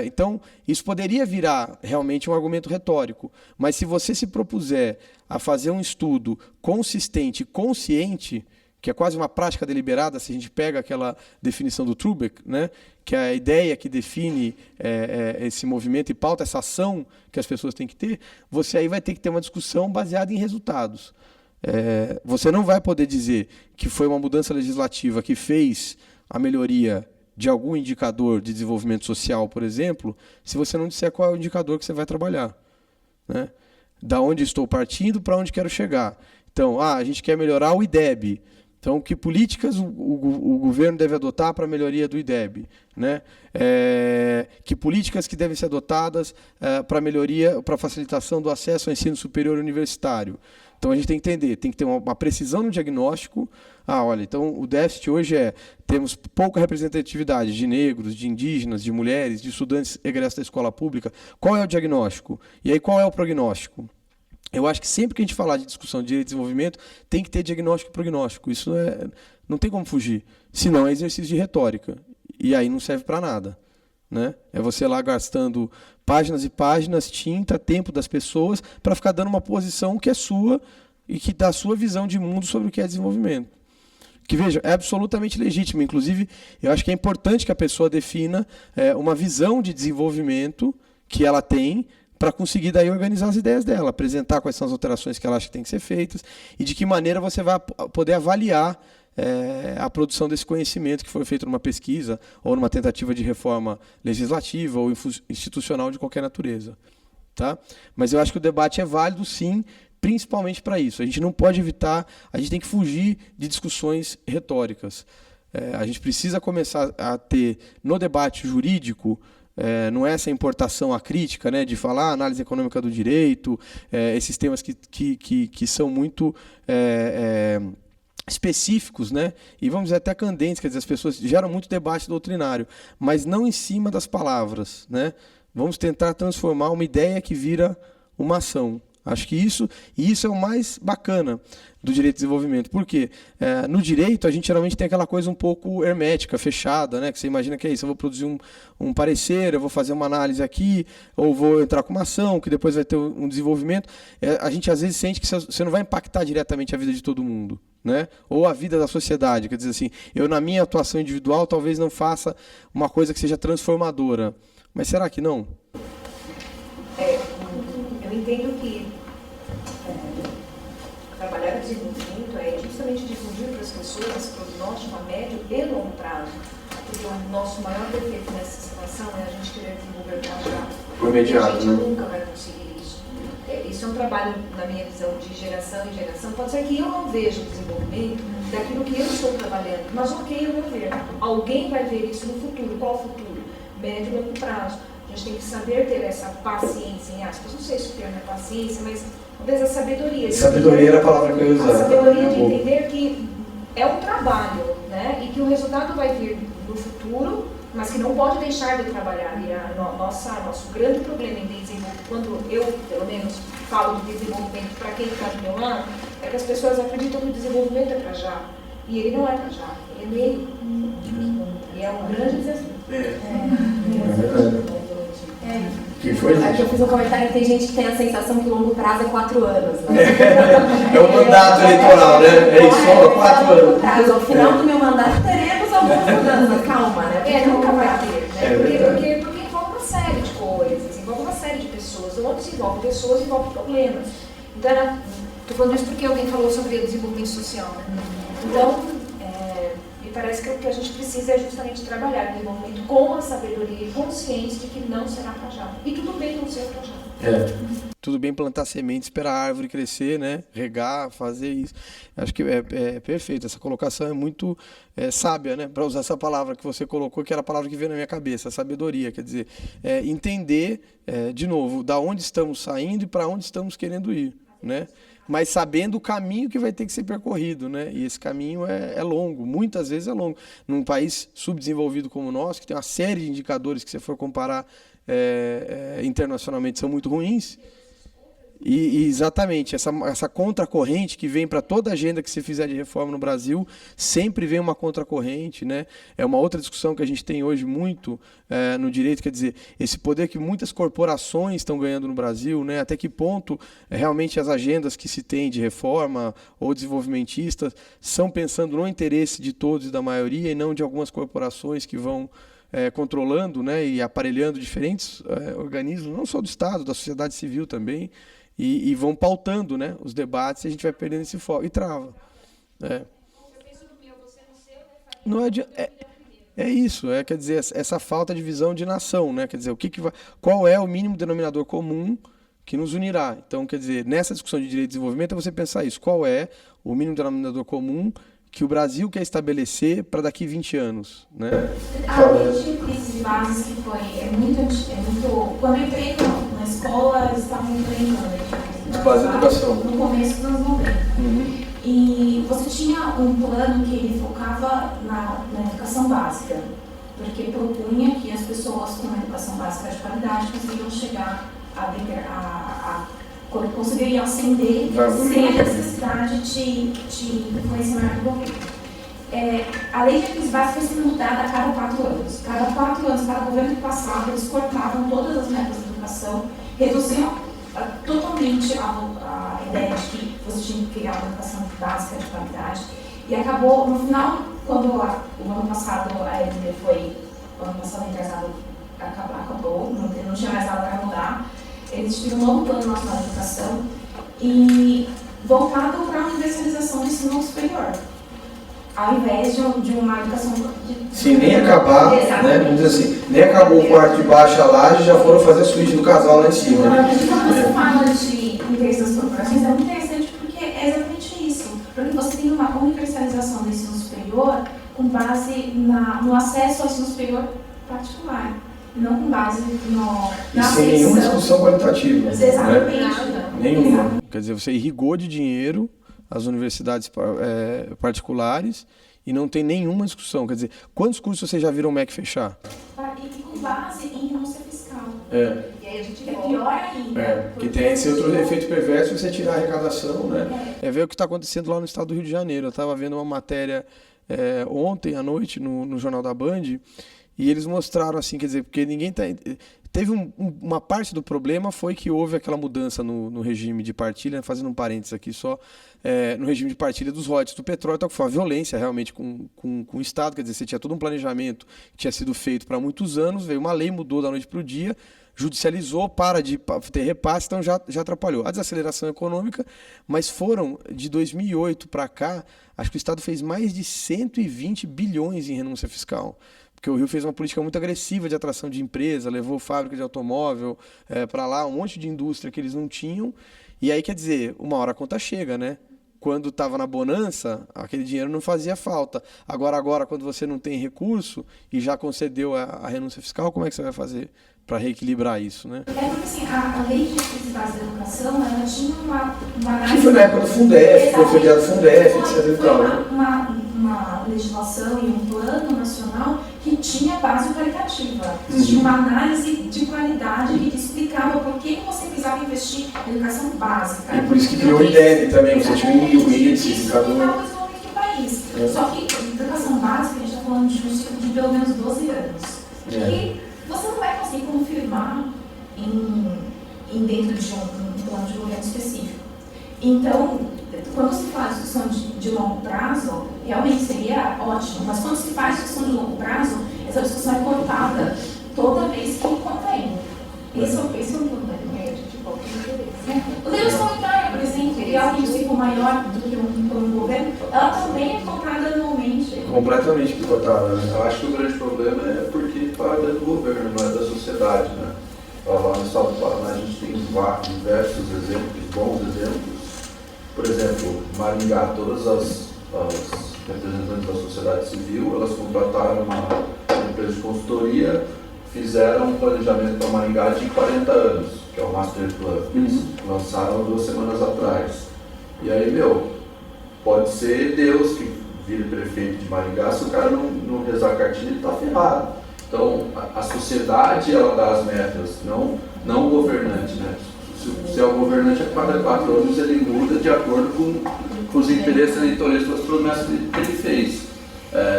Então, isso poderia virar realmente um argumento retórico, mas se você se propuser a fazer um estudo consistente e consciente, que é quase uma prática deliberada, se a gente pega aquela definição do Trubeck, né, que é a ideia que define esse movimento e pauta essa ação que as pessoas têm que ter, você aí vai ter que ter uma discussão baseada em resultados. Você não vai poder dizer que foi uma mudança legislativa que fez a melhoria de algum indicador de desenvolvimento social, por exemplo, se você não disser qual é o indicador que você vai trabalhar, né? Da onde estou partindo, para onde quero chegar. Então, a gente quer melhorar o IDEB. Então, que políticas o governo deve adotar para a melhoria do IDEB? Né? Que políticas que devem ser adotadas para melhoria, para facilitação do acesso ao ensino superior universitário? Então, a gente tem que entender, tem que ter uma precisão no diagnóstico. Olha, então o déficit hoje temos pouca representatividade de negros, de indígenas, de mulheres, de estudantes egressos da escola pública. Qual é o diagnóstico? E aí, qual é o prognóstico? Eu acho que sempre que a gente falar de discussão de direito e desenvolvimento, tem que ter diagnóstico e prognóstico. Isso não tem como fugir. Senão é exercício de retórica. E aí não serve para nada. Né? É você lá gastando páginas e páginas, tinta, tempo das pessoas, para ficar dando uma posição que é sua e que dá a sua visão de mundo sobre o que é desenvolvimento. Que, veja, é absolutamente legítimo. Inclusive, eu acho que é importante que a pessoa defina uma visão de desenvolvimento que ela tem, para conseguir daí organizar as ideias dela, apresentar quais são as alterações que ela acha que tem que ser feitas e de que maneira você vai poder avaliar a produção desse conhecimento que foi feito numa pesquisa ou numa tentativa de reforma legislativa ou institucional de qualquer natureza. Tá? Mas eu acho que o debate é válido, sim, principalmente para isso. A gente não pode evitar, a gente tem que fugir de discussões retóricas. A gente precisa começar a ter, no debate jurídico, não é essa importação à crítica, né, de falar análise econômica do direito, esses temas que são muito específicos, né, e vamos dizer até candentes, quer dizer, as pessoas geram muito debate doutrinário, mas não em cima das palavras. Né? Vamos tentar transformar uma ideia que vira uma ação. Acho que isso é o mais bacana do direito de desenvolvimento. Por quê? No direito, a gente geralmente tem aquela coisa um pouco hermética, fechada, né? Que você imagina que é isso, eu vou produzir um parecer, eu vou fazer uma análise aqui, ou vou entrar com uma ação, que depois vai ter um desenvolvimento. A gente, às vezes, sente que você não vai impactar diretamente a vida de todo mundo, né? Ou a vida da sociedade. Quer dizer assim, eu, na minha atuação individual, talvez não faça uma coisa que seja transformadora. Mas será que não? Eu entendo que trabalhar o desenvolvimento é justamente difundir para as pessoas prognóstico a médio e longo prazo. Porque o nosso maior defeito nessa situação é a gente querer desenvolver para já. Por imediato, a gente né? nunca vai conseguir isso. Isso é um trabalho, na minha visão, de geração em geração. Pode ser que eu não veja o desenvolvimento daquilo que eu estou trabalhando, mas ok, eu vou ver. Alguém vai ver isso no futuro. Qual o futuro? Médio e longo prazo. A gente tem que saber ter essa paciência, em aspas. Não sei se o termo é paciência, mas talvez a sabedoria. Sabedoria era a palavra que eu ia usar. A sabedoria de entender que é um trabalho, né? E que o resultado vai vir no futuro, mas que não pode deixar de trabalhar. E nosso grande problema em desenvolvimento, quando eu, pelo menos, falo de desenvolvimento para quem está do meu lado, é que as pessoas acreditam que o desenvolvimento é para já. E ele não é para já, ele é meio. E é um grande desafio. Que foi, Aqui eu fiz um comentário que tem gente que tem a sensação que o longo prazo é 4 anos. Né? É um mandato eleitoral, né? É isso, só 4 anos. Prazo. Ao final do meu mandato teremos algumas mudanças, calma, né? Porque Nunca vai ter, né? verdade. Porque envolve uma série de coisas, envolve uma série de pessoas. Onde se envolve pessoas, envolve problemas. Então, estou falando isso porque alguém falou sobre o desenvolvimento social, né? Então, me parece que o que a gente precisa é justamente trabalhar o desenvolvimento com a sabedoria e consciência de que não será para já. E tudo bem não ser para já. Tudo bem plantar semente, esperar a árvore crescer, né? Regar, fazer isso. Acho que é perfeito. Essa colocação é muito sábia, né? Para usar essa palavra que você colocou, que era a palavra que veio na minha cabeça, sabedoria. Quer dizer, entender, de novo, da onde estamos saindo e para onde estamos querendo ir, né? Mas sabendo o caminho que vai ter que ser percorrido, né? E esse caminho é longo, muitas vezes é longo. Num país subdesenvolvido como o nosso, que tem uma série de indicadores que, se for comparar internacionalmente, são muito ruins. E exatamente, essa contracorrente que vem para toda agenda que se fizer de reforma no Brasil, sempre vem uma contracorrente, né? É uma outra discussão que a gente tem hoje muito no direito, quer dizer, esse poder que muitas corporações estão ganhando no Brasil, né? Até que ponto realmente as agendas que se tem de reforma ou desenvolvimentistas são pensando no interesse de todos e da maioria e não de algumas corporações que vão controlando, né, e aparelhando diferentes organismos, não só do Estado, da sociedade civil também. e vão pautando, né, os debates e a gente vai perdendo esse foco e trava. Não é isso, quer dizer, essa falta de visão de nação, né? Quer dizer, qual é o mínimo denominador comum que nos unirá? Então, quer dizer, nessa discussão de direito de desenvolvimento é você pensar isso, qual é o mínimo denominador comum que o Brasil quer estabelecer para daqui 20 anos, né? A lei de crises de bases que foi, é muito... Quando eu entrei na escola, eles estavam implementando a lei de crises de Base de educação. no começo dos anos 90. E você tinha um plano que ele focava na educação básica, porque propunha que as pessoas com uma educação básica de qualidade conseguiriam chegar conseguiriam ascender sem a necessidade de conhecimento do governo. A lei de crises básicas foi sendo mudada a cada 4 anos. Cada 4 anos, cada governo que passava, eles cortavam todas as metas de educação, reduziam totalmente a ideia de que você tinha que criar uma educação básica de qualidade. E acabou, no final, quando o ano passado a LDB foi, o ano passado retrasado acabou, não tinha mais nada para mudar, eles tiveram um novo plano nacional de educação e voltado para a universalização do ensino superior, ao invés de uma educação... Sim, nem acabar, né? Vamos dizer assim, nem acabou o quarto de baixo a laje, já foram fazer a suíte do casal lá em cima. Né? Quando você fala de interesse das corporações, é muito interessante porque é exatamente isso. Porque você tem uma universalização do ensino superior com base no acesso ao ensino superior particular, não com base na sem nenhuma discussão qualitativa. Exatamente. Né? Nenhuma. Quer dizer, você irrigou de dinheiro as universidades particulares e não tem nenhuma discussão. Quer dizer, quantos cursos vocês já viram o MEC fechar? E com base em renúncia fiscal. E aí a gente pior ainda. Porque tem esse outro efeito perverso de você tirar a arrecadação, né? Ver o que está acontecendo lá no estado do Rio de Janeiro. Eu estava vendo uma matéria ontem à noite no Jornal da Band e eles mostraram assim, quer dizer, porque ninguém teve uma parte do problema foi que houve aquela mudança no regime de partilha, fazendo um parênteses aqui só, no regime de partilha dos royalties do petróleo, então foi uma violência realmente com o Estado, quer dizer, você tinha todo um planejamento que tinha sido feito para muitos anos, veio uma lei, mudou da noite para o dia, judicializou, para de ter repasse, então já atrapalhou. A desaceleração econômica, mas foram, de 2008 para cá, acho que o Estado fez mais de 120 bilhões em renúncia fiscal. Porque o Rio fez uma política muito agressiva de atração de empresa, levou fábrica de automóvel para lá, um monte de indústria que eles não tinham. E aí, quer dizer, uma hora a conta chega, né? Quando estava na bonança, aquele dinheiro não fazia falta. Agora, quando você não tem recurso e já concedeu a renúncia fiscal, como é que você vai fazer para reequilibrar isso, né? Porque assim, a lei de base da educação, ela tinha uma análise... Que foi na época do Fundef, foi criado o Fundef, etc. Foi uma legislação e um plano nacional que tinha base qualitativa. Tinha uma análise de qualidade que explicava por que você precisava investir em educação básica. E por isso que criou o IDEB também, você tinha o índice, indicador. Do país. Só que educação básica, a gente está falando de um ciclo de pelo menos 12 anos. Que você não vai conseguir confirmar dentro de um plano de governo específico. Então, quando se faz discussão de longo prazo, realmente seria ótimo, mas quando se faz discussão de longo prazo, essa discussão é cortada toda vez que convém. Esse é o problema. O Deus comunitário, por exemplo, que é algo de ciclo maior do que um governo, ela também é cortada anualmente. Completamente picotada, né? Eu acho que o grande problema é porque está dentro do governo, não é da sociedade, né? Lá no estado do Paraná a gente tem diversos exemplos, bons exemplos. Por exemplo, Maringá, todas as representantes da sociedade civil, elas contrataram uma empresa de consultoria, fizeram um planejamento para Maringá de 40 anos, que é o Master Plan, que eles lançaram 2 semanas atrás. E aí, pode ser Deus que vire prefeito de Maringá, se o cara não rezar a cartilha, ele está ferrado. Então, a sociedade, ela dá as metas, não o governante, né? Se é o governante, a cada 4 anos ele muda de acordo com os interesses eleitorais das promessas que ele fez.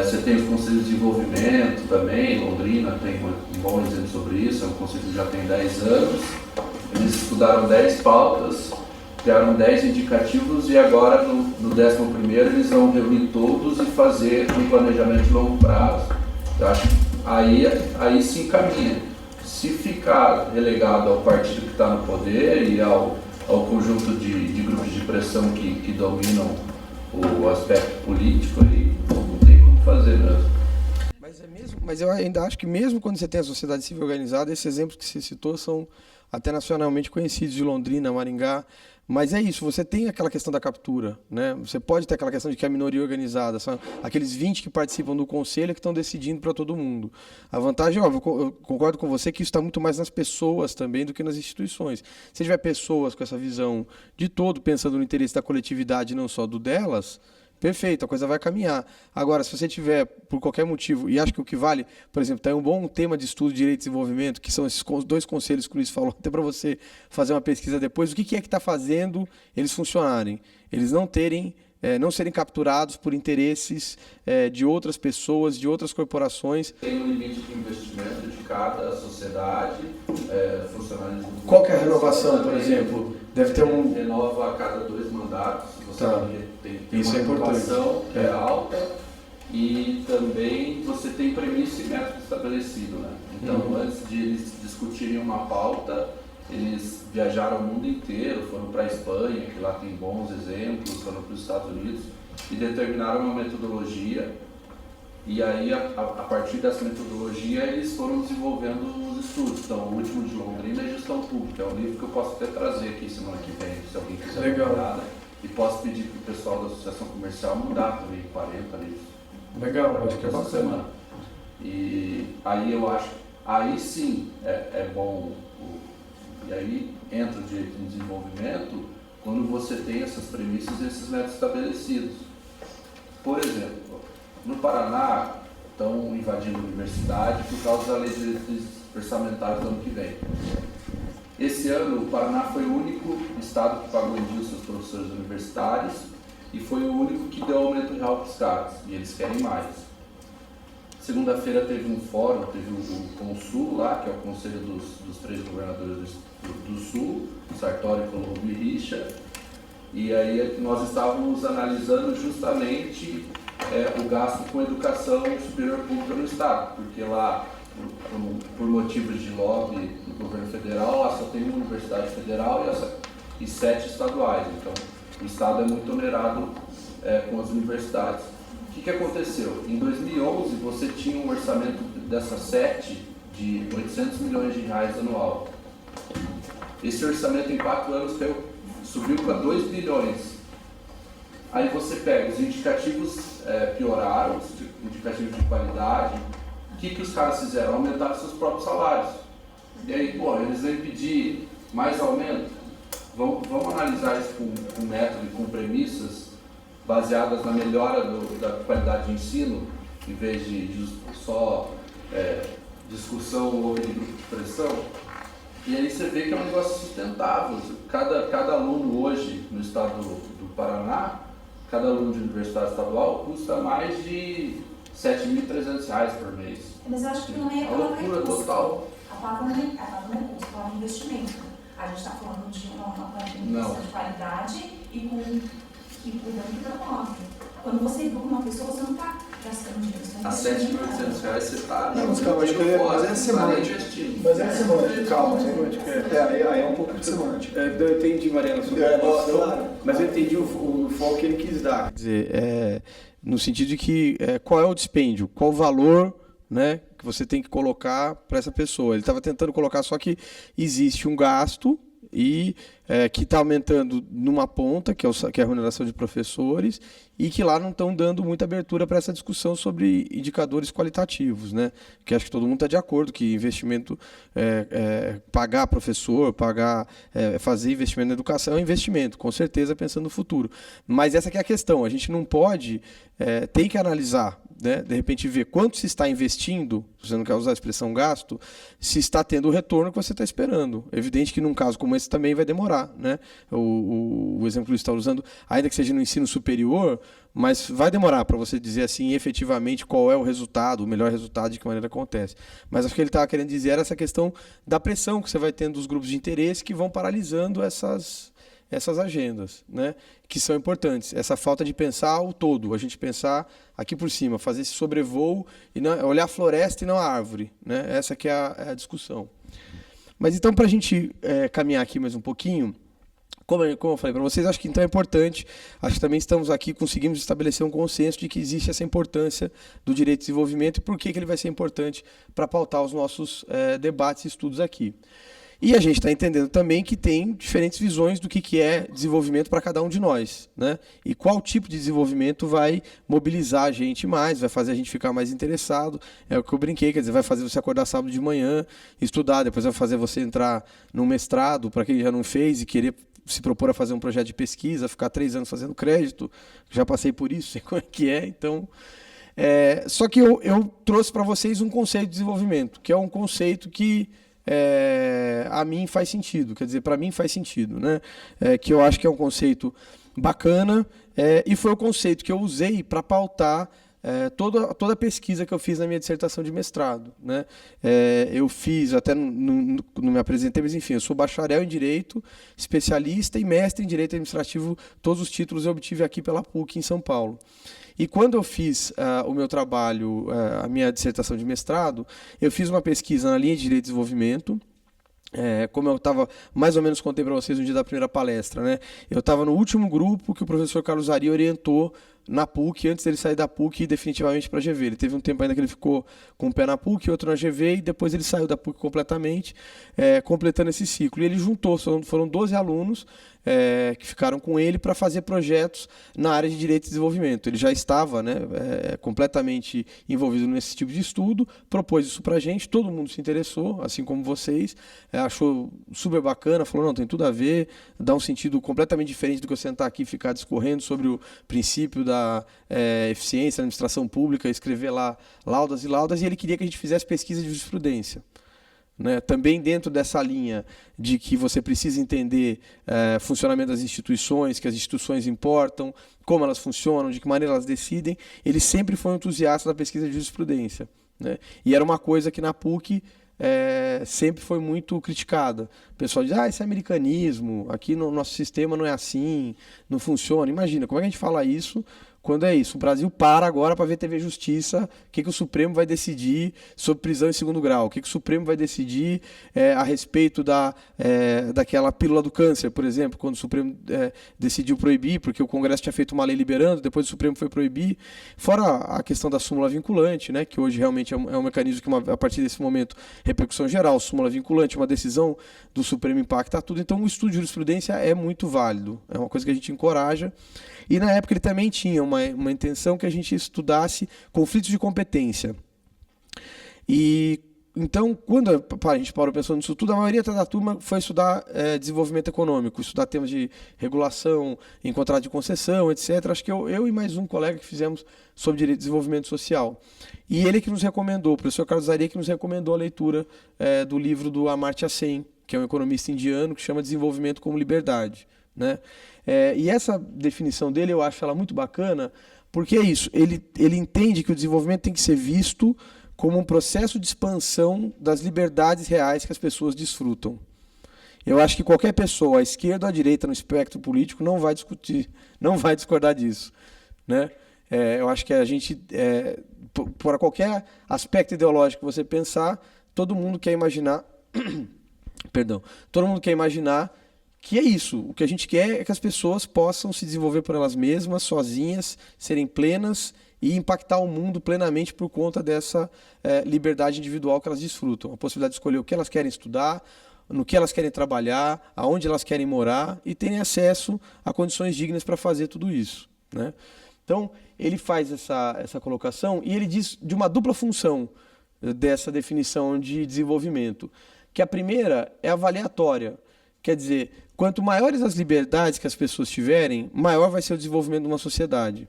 Você tem os conselhos de desenvolvimento também, Londrina tem um bom exemplo sobre isso, é um conselho que já tem 10 anos. Eles estudaram 10 pautas, criaram 10 indicativos e agora no 11º eles vão reunir todos e fazer um planejamento de longo prazo. Eu acho que aí se encaminha. Se ficar relegado ao partido que está no poder e ao ao conjunto de grupos de pressão que dominam o aspecto político, aí não tem como fazer mesmo. Mas eu ainda acho que mesmo quando você tem a sociedade civil organizada, esses exemplos que você citou são até nacionalmente conhecidos, de Londrina, Maringá. Mas é isso, você tem aquela questão da captura, né? Você pode ter aquela questão de que a minoria organizada, são aqueles 20 que participam do conselho que estão decidindo para todo mundo. A vantagem, óbvio, eu concordo com você que isso está muito mais nas pessoas também do que nas instituições. Se tiver pessoas com essa visão de todo, pensando no interesse da coletividade, não só do delas, perfeito, a coisa vai caminhar. Agora, se você tiver, por qualquer motivo, e acho que o que vale, por exemplo, tem um bom tema de estudo de direito e desenvolvimento, que são esses 2 conselhos que o Luiz falou, até para você fazer uma pesquisa depois, o que é que está fazendo eles funcionarem? Eles não serem capturados por interesses de outras pessoas, de outras corporações. Tem um limite de investimento de cada sociedade, funcionalismo. Qual que é a renovação, por exemplo? Deve ter renova a cada 2 mandatos. Você tem isso uma é importante. que é alta e também você tem premissa e método estabelecido, né? Então, antes de eles discutirem uma pauta, eles viajaram o mundo inteiro, foram para a Espanha, que lá tem bons exemplos, foram para os Estados Unidos e determinaram uma metodologia. E aí, a partir dessa metodologia, eles foram desenvolvendo os estudos. Então, o último de Londrina é Gestão Pública. É um livro que eu posso até trazer aqui semana que vem, se alguém quiser dar uma olhada. E posso pedir para o pessoal da Associação Comercial mandar também 40 livros. Legal, acho que é essa semana. E aí eu acho, aí sim é bom, e aí entra o direito de desenvolvimento quando você tem essas premissas e esses métodos estabelecidos. Por exemplo, no Paraná estão invadindo a universidade por causa da lei de diretrizes orçamentárias do ano que vem. Esse ano, o Paraná foi o único estado que pagou em dia os seus professores universitários e foi o único que deu aumento real para os caras, e eles querem mais. Segunda-feira teve um fórum, teve o Consul lá, que é o conselho dos 3 governadores do Sul, Sartori, Colombo e Richa, e aí nós estávamos analisando justamente o gasto com educação superior pública no estado, porque lá, por motivos de lobby do governo federal, lá só tem uma universidade federal e 7 estaduais. Então, o estado é muito onerado com as universidades. O que aconteceu? Em 2011, você tinha um orçamento dessas 7 de 800 milhões de reais anual. Esse orçamento em 4 anos subiu para 2 bilhões. Aí você pega, os indicativos pioraram, os indicativos de qualidade. O que os caras fizeram? Aumentaram seus próprios salários. E aí, eles vêm pedir mais aumento? Vamos analisar isso com método e com premissas baseadas na melhora da qualidade de ensino, em vez de só discussão ou de grupo de pressão. E aí você vê que é um negócio sustentável. Cada aluno hoje no estado do Paraná, cada aluno de universidade estadual custa mais de R$7.300 por mês. Mas eu acho que não é a loucura total. A palavra não é custo, a palavra é investimento. A gente está falando de uma planificação de qualidade e cuidando do promove. Quando você educa uma pessoa, você não está gastando dinheiro. A R$7.800 você está. Não, mas calma, mas é semântica. Mas é semântica, calma, semântica. Aí é um pouco de semântica. Eu entendi, Mariana, sobre mas eu entendi o foco que ele quis dar. Quer dizer, no sentido de que qual é o dispêndio, qual o valor, né, que você tem que colocar para essa pessoa. Ele estava tentando colocar só que existe um gasto e que está aumentando numa ponta, que é a remuneração de professores, e que lá não estão dando muita abertura para essa discussão sobre indicadores qualitativos, né? Que acho que todo mundo está de acordo que investimento, pagar professor, fazer investimento na educação é um investimento, com certeza pensando no futuro. Mas essa que é a questão, a gente não pode, tem que analisar, né? De repente ver quanto se está investindo, se você não quer usar a expressão gasto, se está tendo o retorno que você está esperando. É evidente que num caso como esse também vai demorar, né? O exemplo que você está usando, ainda que seja no ensino superior, mas vai demorar para você dizer assim efetivamente qual é o resultado, o melhor resultado, de que maneira acontece. Mas acho que ele estava querendo dizer era essa questão da pressão que você vai tendo dos grupos de interesse que vão paralisando essas agendas, né, que são importantes. Essa falta de pensar o todo, a gente pensar aqui por cima, fazer esse sobrevoo e não, olhar a floresta e não a árvore, né? Essa que é a discussão. Mas então, para a gente caminhar aqui mais um pouquinho, Como eu falei para vocês, acho que então é importante, acho que também estamos aqui, conseguimos estabelecer um consenso de que existe essa importância do direito de desenvolvimento e por que ele vai ser importante para pautar os nossos debates e estudos aqui. E a gente está entendendo também que tem diferentes visões do que é desenvolvimento para cada um de nós, né? E qual tipo de desenvolvimento vai mobilizar a gente mais, vai fazer a gente ficar mais interessado. É o que eu brinquei, quer dizer, vai fazer você acordar sábado de manhã, estudar, depois vai fazer você entrar num mestrado, para quem já não fez e querer se propor a fazer um projeto de pesquisa, ficar 3 anos fazendo crédito. Já passei por isso, sei como é que é, então... só que eu trouxe para vocês um conceito de desenvolvimento, que é um conceito que a mim faz sentido, quer dizer, para mim faz sentido, né? Que eu acho que é um conceito bacana e foi o conceito que eu usei para pautar toda a pesquisa que eu fiz na minha dissertação de mestrado, né? Eu fiz, até não me apresentei, mas enfim, eu sou bacharel em Direito, especialista e mestre em Direito Administrativo, todos os títulos eu obtive aqui pela PUC em São Paulo. E quando eu fiz o meu trabalho, a minha dissertação de mestrado, eu fiz uma pesquisa na linha de Direito e Desenvolvimento. Como eu estava, mais ou menos contei para vocês no dia da primeira palestra, né? Eu estava no último grupo que o professor Carlos Ari orientou na PUC, antes dele sair da PUC e definitivamente para a GV. Ele teve um tempo ainda que ele ficou com um pé na PUC, outro na GV, e depois ele saiu da PUC completamente, completando esse ciclo. E ele juntou, foram 12 alunos que ficaram com ele para fazer projetos na área de Direito e Desenvolvimento. Ele já estava, né, completamente envolvido nesse tipo de estudo, propôs isso para a gente, todo mundo se interessou, assim como vocês, achou super bacana, falou, não, tem tudo a ver, dá um sentido completamente diferente do que eu sentar aqui e ficar discorrendo sobre o princípio da eficiência da administração pública, escrever lá laudas e laudas, e ele queria que a gente fizesse pesquisa de jurisprudência. Né? Também dentro dessa linha de que você precisa entender funcionamento das instituições, que as instituições importam, como elas funcionam, de que maneira elas decidem, ele sempre foi um entusiasta da pesquisa de jurisprudência. Né? E era uma coisa que na PUC sempre foi muito criticada. O pessoal diz, isso é americanismo, aqui no nosso sistema não é assim, não funciona. Imagina, como é que a gente fala isso quando é isso? O Brasil para agora para ver TV Justiça, o que o Supremo vai decidir sobre prisão em segundo grau, o que o Supremo vai decidir a respeito daquela pílula do câncer, por exemplo, quando o Supremo decidiu proibir, porque o Congresso tinha feito uma lei liberando, depois o Supremo foi proibir, fora a questão da súmula vinculante, né, que hoje realmente é um mecanismo que, a partir desse momento, repercussão geral, súmula vinculante, uma decisão do Supremo impacta tudo, então o estudo de jurisprudência é muito válido, é uma coisa que a gente encoraja. E na época ele também tinha uma intenção que a gente estudasse conflitos de competência. E então, quando a gente parou pensando nisso tudo, a maioria da turma foi estudar desenvolvimento econômico, estudar temas de regulação, em contrato de concessão, etc. Acho que eu e mais um colega que fizemos sobre direito de desenvolvimento social. E ele que nos recomendou, o professor Carlos Ari, que nos recomendou a leitura do livro do Amartya Sen, que é um economista indiano, que chama Desenvolvimento como Liberdade. Né? E essa definição dele eu acho ela muito bacana, porque é isso, ele entende que o desenvolvimento tem que ser visto como um processo de expansão das liberdades reais que as pessoas desfrutam. Eu acho que qualquer pessoa, à esquerda ou à direita no espectro político, não vai discutir, não vai discordar disso. Né? Eu acho que a gente, por qualquer aspecto ideológico que você pensar, todo mundo quer imaginar todo mundo quer imaginar que é isso. O que a gente quer é que as pessoas possam se desenvolver por elas mesmas, sozinhas, serem plenas e impactar o mundo plenamente por conta dessa liberdade individual que elas desfrutam. A possibilidade de escolher o que elas querem estudar, no que elas querem trabalhar, aonde elas querem morar e terem acesso a condições dignas para fazer tudo isso. Né? Então, ele faz essa colocação e ele diz de uma dupla função dessa definição de desenvolvimento, que a primeira é avaliatória. Quer dizer, quanto maiores as liberdades que as pessoas tiverem, maior vai ser o desenvolvimento de uma sociedade.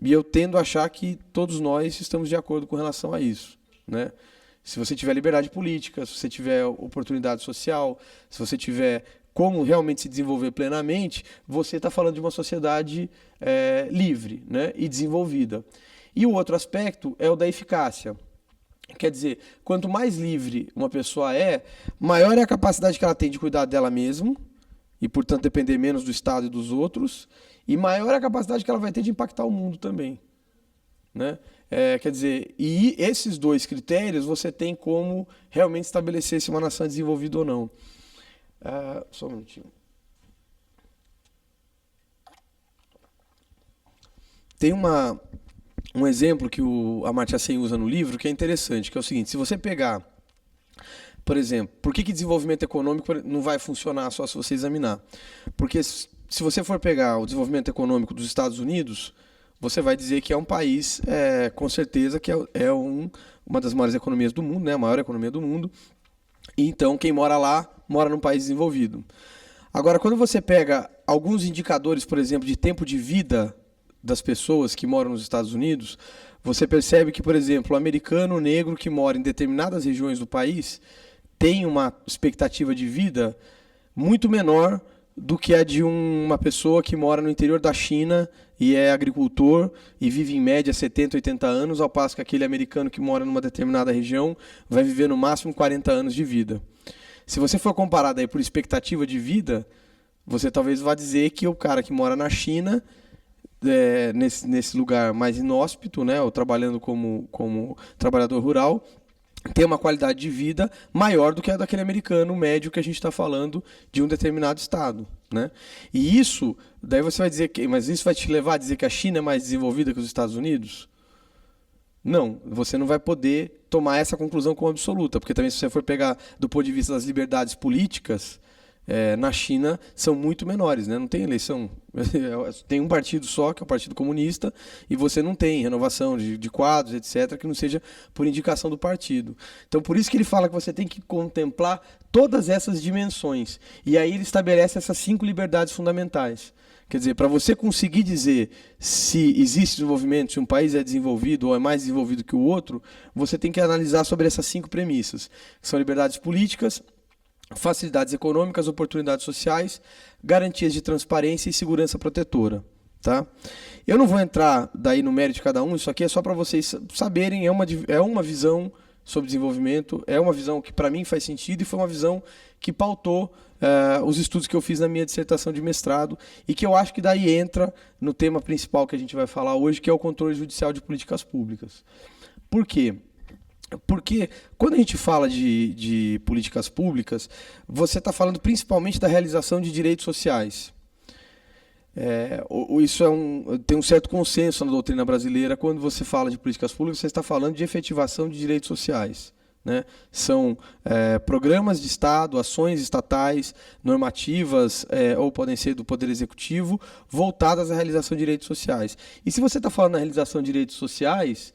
E eu tendo a achar que todos nós estamos de acordo com relação a isso. Né? Se você tiver liberdade política, se você tiver oportunidade social, se você tiver como realmente se desenvolver plenamente, você está falando de uma sociedade livre, né? E desenvolvida. E o outro aspecto é o da eficácia. Quer dizer, quanto mais livre uma pessoa maior é a capacidade que ela tem de cuidar dela mesma e, portanto, depender menos do Estado e dos outros, e maior é a capacidade que ela vai ter de impactar o mundo também. Né? Quer dizer, e esses dois critérios você tem como realmente estabelecer se uma nação é desenvolvida ou não. Só um minutinho. Tem um exemplo que o Amartya Sen usa no livro que é interessante, que é o seguinte: se você pegar, por exemplo, por que desenvolvimento econômico não vai funcionar só se você examinar? Porque se você for pegar o desenvolvimento econômico dos Estados Unidos, você vai dizer que é um país, com certeza, que é uma das maiores economias do mundo, né? A maior economia do mundo. E então, quem mora lá, mora num país desenvolvido. Agora, quando você pega alguns indicadores, por exemplo, de tempo de vida das pessoas que moram nos Estados Unidos, você percebe que, por exemplo, o americano negro que mora em determinadas regiões do país tem uma expectativa de vida muito menor do que a de uma pessoa que mora no interior da China e é agricultor e vive em média 70, 80 anos, ao passo que aquele americano que mora numa determinada região vai viver no máximo 40 anos de vida. Se você for comparar daí por expectativa de vida, você talvez vá dizer que o cara que mora na China, nesse lugar mais inóspito, né, ou trabalhando como trabalhador rural, tem uma qualidade de vida maior do que a daquele americano médio que a gente está falando de um determinado estado, né? E isso, daí você vai dizer mas isso vai te levar a dizer que a China é mais desenvolvida que os Estados Unidos? Não, você não vai poder tomar essa conclusão como absoluta, porque também se você for pegar do ponto de vista das liberdades políticas, na China são muito menores, né? Não tem eleição, tem um partido só, que é o Partido Comunista, e você não tem renovação de quadros, etc., que não seja por indicação do partido. Então, por isso que ele fala que você tem que contemplar todas essas dimensões. E aí ele estabelece essas 5 liberdades fundamentais. Quer dizer, para você conseguir dizer se existe desenvolvimento, se um país é desenvolvido ou é mais desenvolvido que o outro, você tem que analisar sobre essas 5 premissas, que são liberdades políticas, facilidades econômicas, oportunidades sociais, garantias de transparência e segurança protetora. Tá? Eu não vou entrar daí no mérito de cada um, isso aqui é só para vocês saberem, é uma visão sobre desenvolvimento, é uma visão que para mim faz sentido e foi uma visão que pautou os estudos que eu fiz na minha dissertação de mestrado e que eu acho que daí entra no tema principal que a gente vai falar hoje, que é o controle judicial de políticas públicas. Por quê? Porque quando a gente fala de políticas públicas, você está falando principalmente da realização de direitos sociais. Isso tem um certo consenso na doutrina brasileira. Quando você fala de políticas públicas, você está falando de efetivação de direitos sociais, né? São programas de Estado, ações estatais, normativas, ou podem ser do Poder Executivo, voltadas à realização de direitos sociais. E se você está falando na realização de direitos sociais,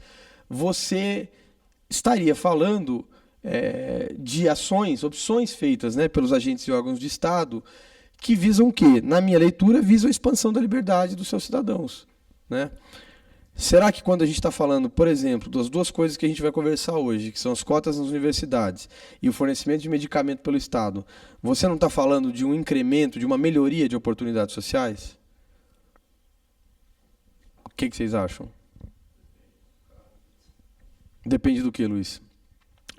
você estaria falando de opções feitas, né, pelos agentes e órgãos de Estado, que visam o quê? Na minha leitura, visam a expansão da liberdade dos seus cidadãos, né? Será que quando a gente está falando, por exemplo, das 2 coisas que a gente vai conversar hoje, que são as cotas nas universidades e o fornecimento de medicamento pelo Estado, você não está falando de um incremento, de uma melhoria de oportunidades sociais? O que vocês acham? Depende do que, Luiz?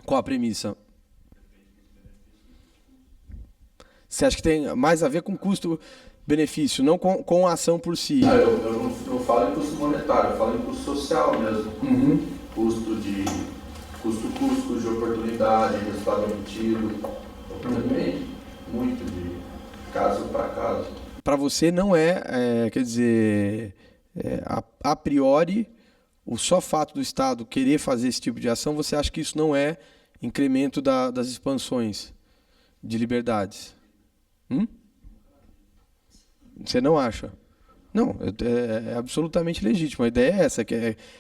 Qual a premissa? Você acha que tem mais a ver com custo-benefício, não com a ação por si? Eu não falo em custo monetário, eu falo em custo social mesmo. Uhum. Custo de oportunidade, resultado obtido. Depende muito de caso para caso. Para você não quer dizer, a priori, o só fato do Estado querer fazer esse tipo de ação, você acha que isso não é incremento das expansões de liberdades? Você não acha? Não, é absolutamente legítimo. A ideia é essa,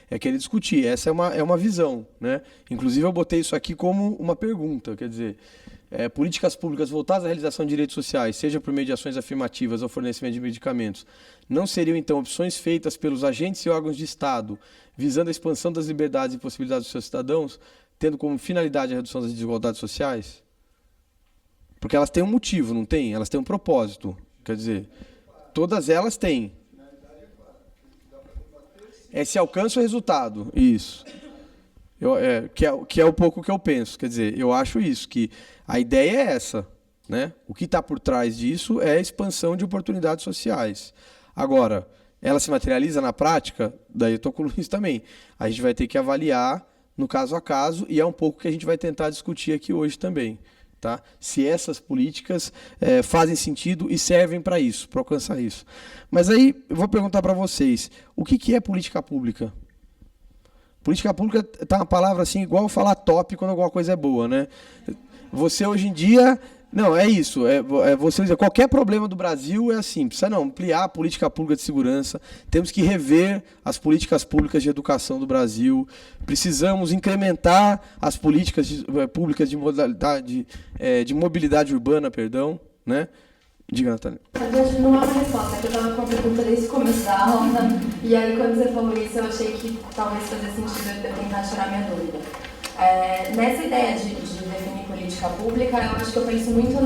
é querer discutir. Essa é uma visão, né? Inclusive eu botei isso aqui como uma pergunta, quer dizer, políticas públicas voltadas à realização de direitos sociais, seja por meio de ações afirmativas ou fornecimento de medicamentos, não seriam então opções feitas pelos agentes e órgãos de Estado, visando a expansão das liberdades e possibilidades dos seus cidadãos, tendo como finalidade a redução das desigualdades sociais? Porque elas têm um motivo, não tem? Elas têm um propósito. Quer dizer, todas elas têm. Se alcança o resultado. Isso. Que é um pouco o que eu penso. Quer dizer, eu acho isso, que a ideia é essa, né? O que está por trás disso é a expansão de oportunidades sociais. Agora, ela se materializa na prática? Daí eu estou com o Luiz também. A gente vai ter que avaliar no caso a caso, e é um pouco que a gente vai tentar discutir aqui hoje também. Tá? tá? Se essas políticas fazem sentido e servem para isso, para alcançar isso. Mas aí eu vou perguntar para vocês, o que é política pública? Política pública tá uma palavra assim, igual falar top quando alguma coisa é boa, né? Você hoje em dia... Não, é isso. Você dizer, qualquer problema do Brasil é assim, precisa ampliar a política pública de segurança, temos que rever as políticas públicas de educação do Brasil, precisamos incrementar as políticas públicas de mobilidade urbana, perdão, né? Diga, Natália. Não é uma resposta, é que eu estava com a pergunta desde o começo da aula, e aí quando você falou isso eu achei que talvez fazia sentido eu tentar tirar minha dúvida. Nessa ideia de definir política pública, eu acho que eu penso muito no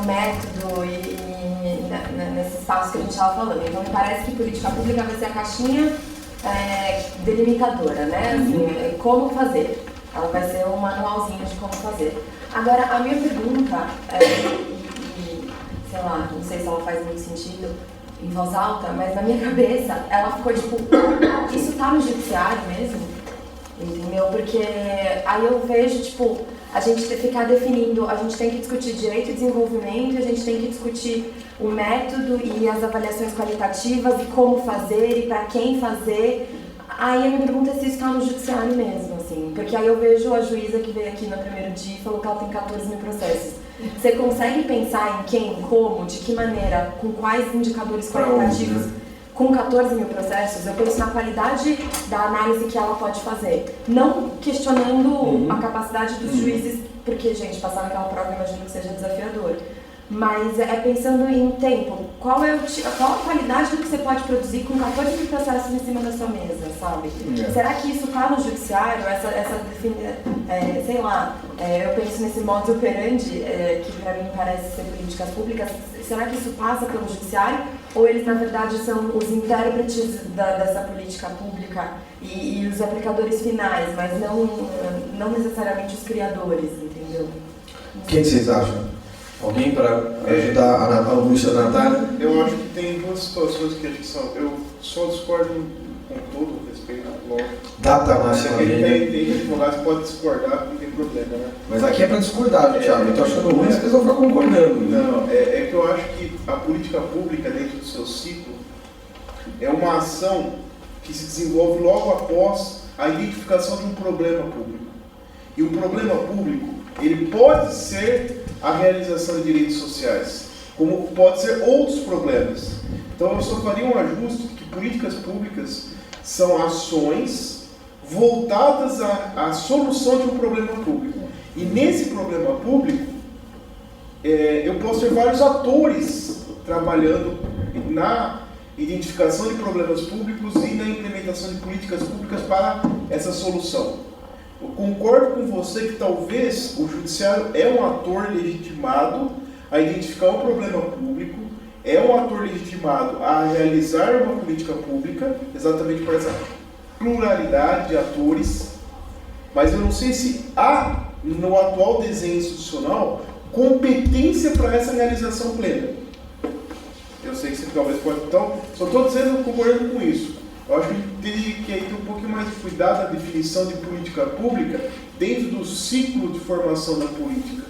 método e nesse espaço que a gente estava falando. Então, me parece que política pública vai ser a caixinha delimitadora, né? Assim, como fazer. Ela vai ser um manualzinho de como fazer. Agora, a minha pergunta, sei lá, não sei se ela faz muito sentido em voz alta, mas na minha cabeça ela ficou tipo, isso tá no judiciário mesmo? Entendeu? Porque aí eu vejo, tipo, a gente ficar definindo, a gente tem que discutir direito e desenvolvimento, a gente tem que discutir o método e as avaliações qualitativas e como fazer e para quem fazer. Aí a minha pergunta é se isso está no judiciário mesmo, assim, porque aí eu vejo a juíza que veio aqui no primeiro dia e falou que ela tem 14 mil processos. Você consegue pensar em quem, como, de que maneira, com quais indicadores qualitativos? Com 14 mil processos, eu penso na qualidade da análise que ela pode fazer. Não questionando a capacidade dos juízes, porque, gente, passar naquela prova, imagino que seja desafiador. Mas pensando em tempo. Qual a qualidade do que você pode produzir com 14 mil processos em cima da sua mesa, sabe? Será que isso está no judiciário? Sei lá, eu penso nesse modus operandi, que para mim parece ser políticas públicas. Será que isso passa pelo judiciário? Ou eles, na verdade, são os intérpretes dessa política pública e os aplicadores finais, mas não necessariamente os criadores, entendeu? O que vocês acham? Alguém para ajudar a Lúcia e a Natália? Eu acho que tem duas situações que acho que são... Eu só discordo com todo o respeito, lógico. Data máxima ali, né? Tem advogado que pode discordar, não tem problema, né? Mas aqui é para discordar, Thiago. Eu tô achando ruim, as pessoas vão ficar concordando. Não, é que eu acho que a política pública, dentro do seu ciclo, é uma ação que se desenvolve logo após a identificação de um problema público. E o problema público, ele pode ser a realização de direitos sociais, como pode ser outros problemas. Então eu só faria um ajuste que políticas públicas são ações voltadas à solução de um problema público. E nesse problema público, eu posso ter vários atores trabalhando na identificação de problemas públicos e na implementação de políticas públicas para essa solução. Eu concordo com você que talvez o judiciário é um ator legitimado a identificar um problema público, é um ator legitimado a realizar uma política pública, exatamente por essa pluralidade de atores, mas eu não sei se há, no atual desenho institucional, competência para essa realização plena. Eu sei que você talvez pode... Então, só estou dizendo, concordando com isso. Eu acho que a gente teria que ter um pouquinho mais de cuidado na definição de política pública dentro do ciclo de formação da política,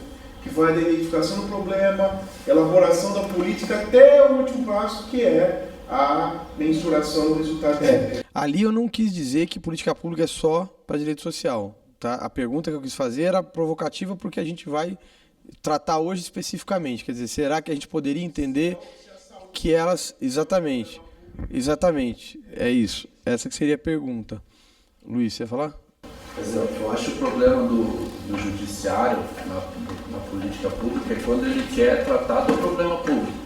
que vai da identificação do problema, elaboração da política até o último passo, que é a mensuração do resultado. Ali eu não quis dizer que política pública é só para direito social. Tá? A pergunta que eu quis fazer era provocativa porque a gente vai tratar hoje especificamente. Quer dizer, será que a gente poderia entender que elas... Exatamente, é isso. Essa que seria a pergunta. Luiz, você ia falar? Eu acho que o problema do judiciário na política pública é quando ele quer tratar do problema público,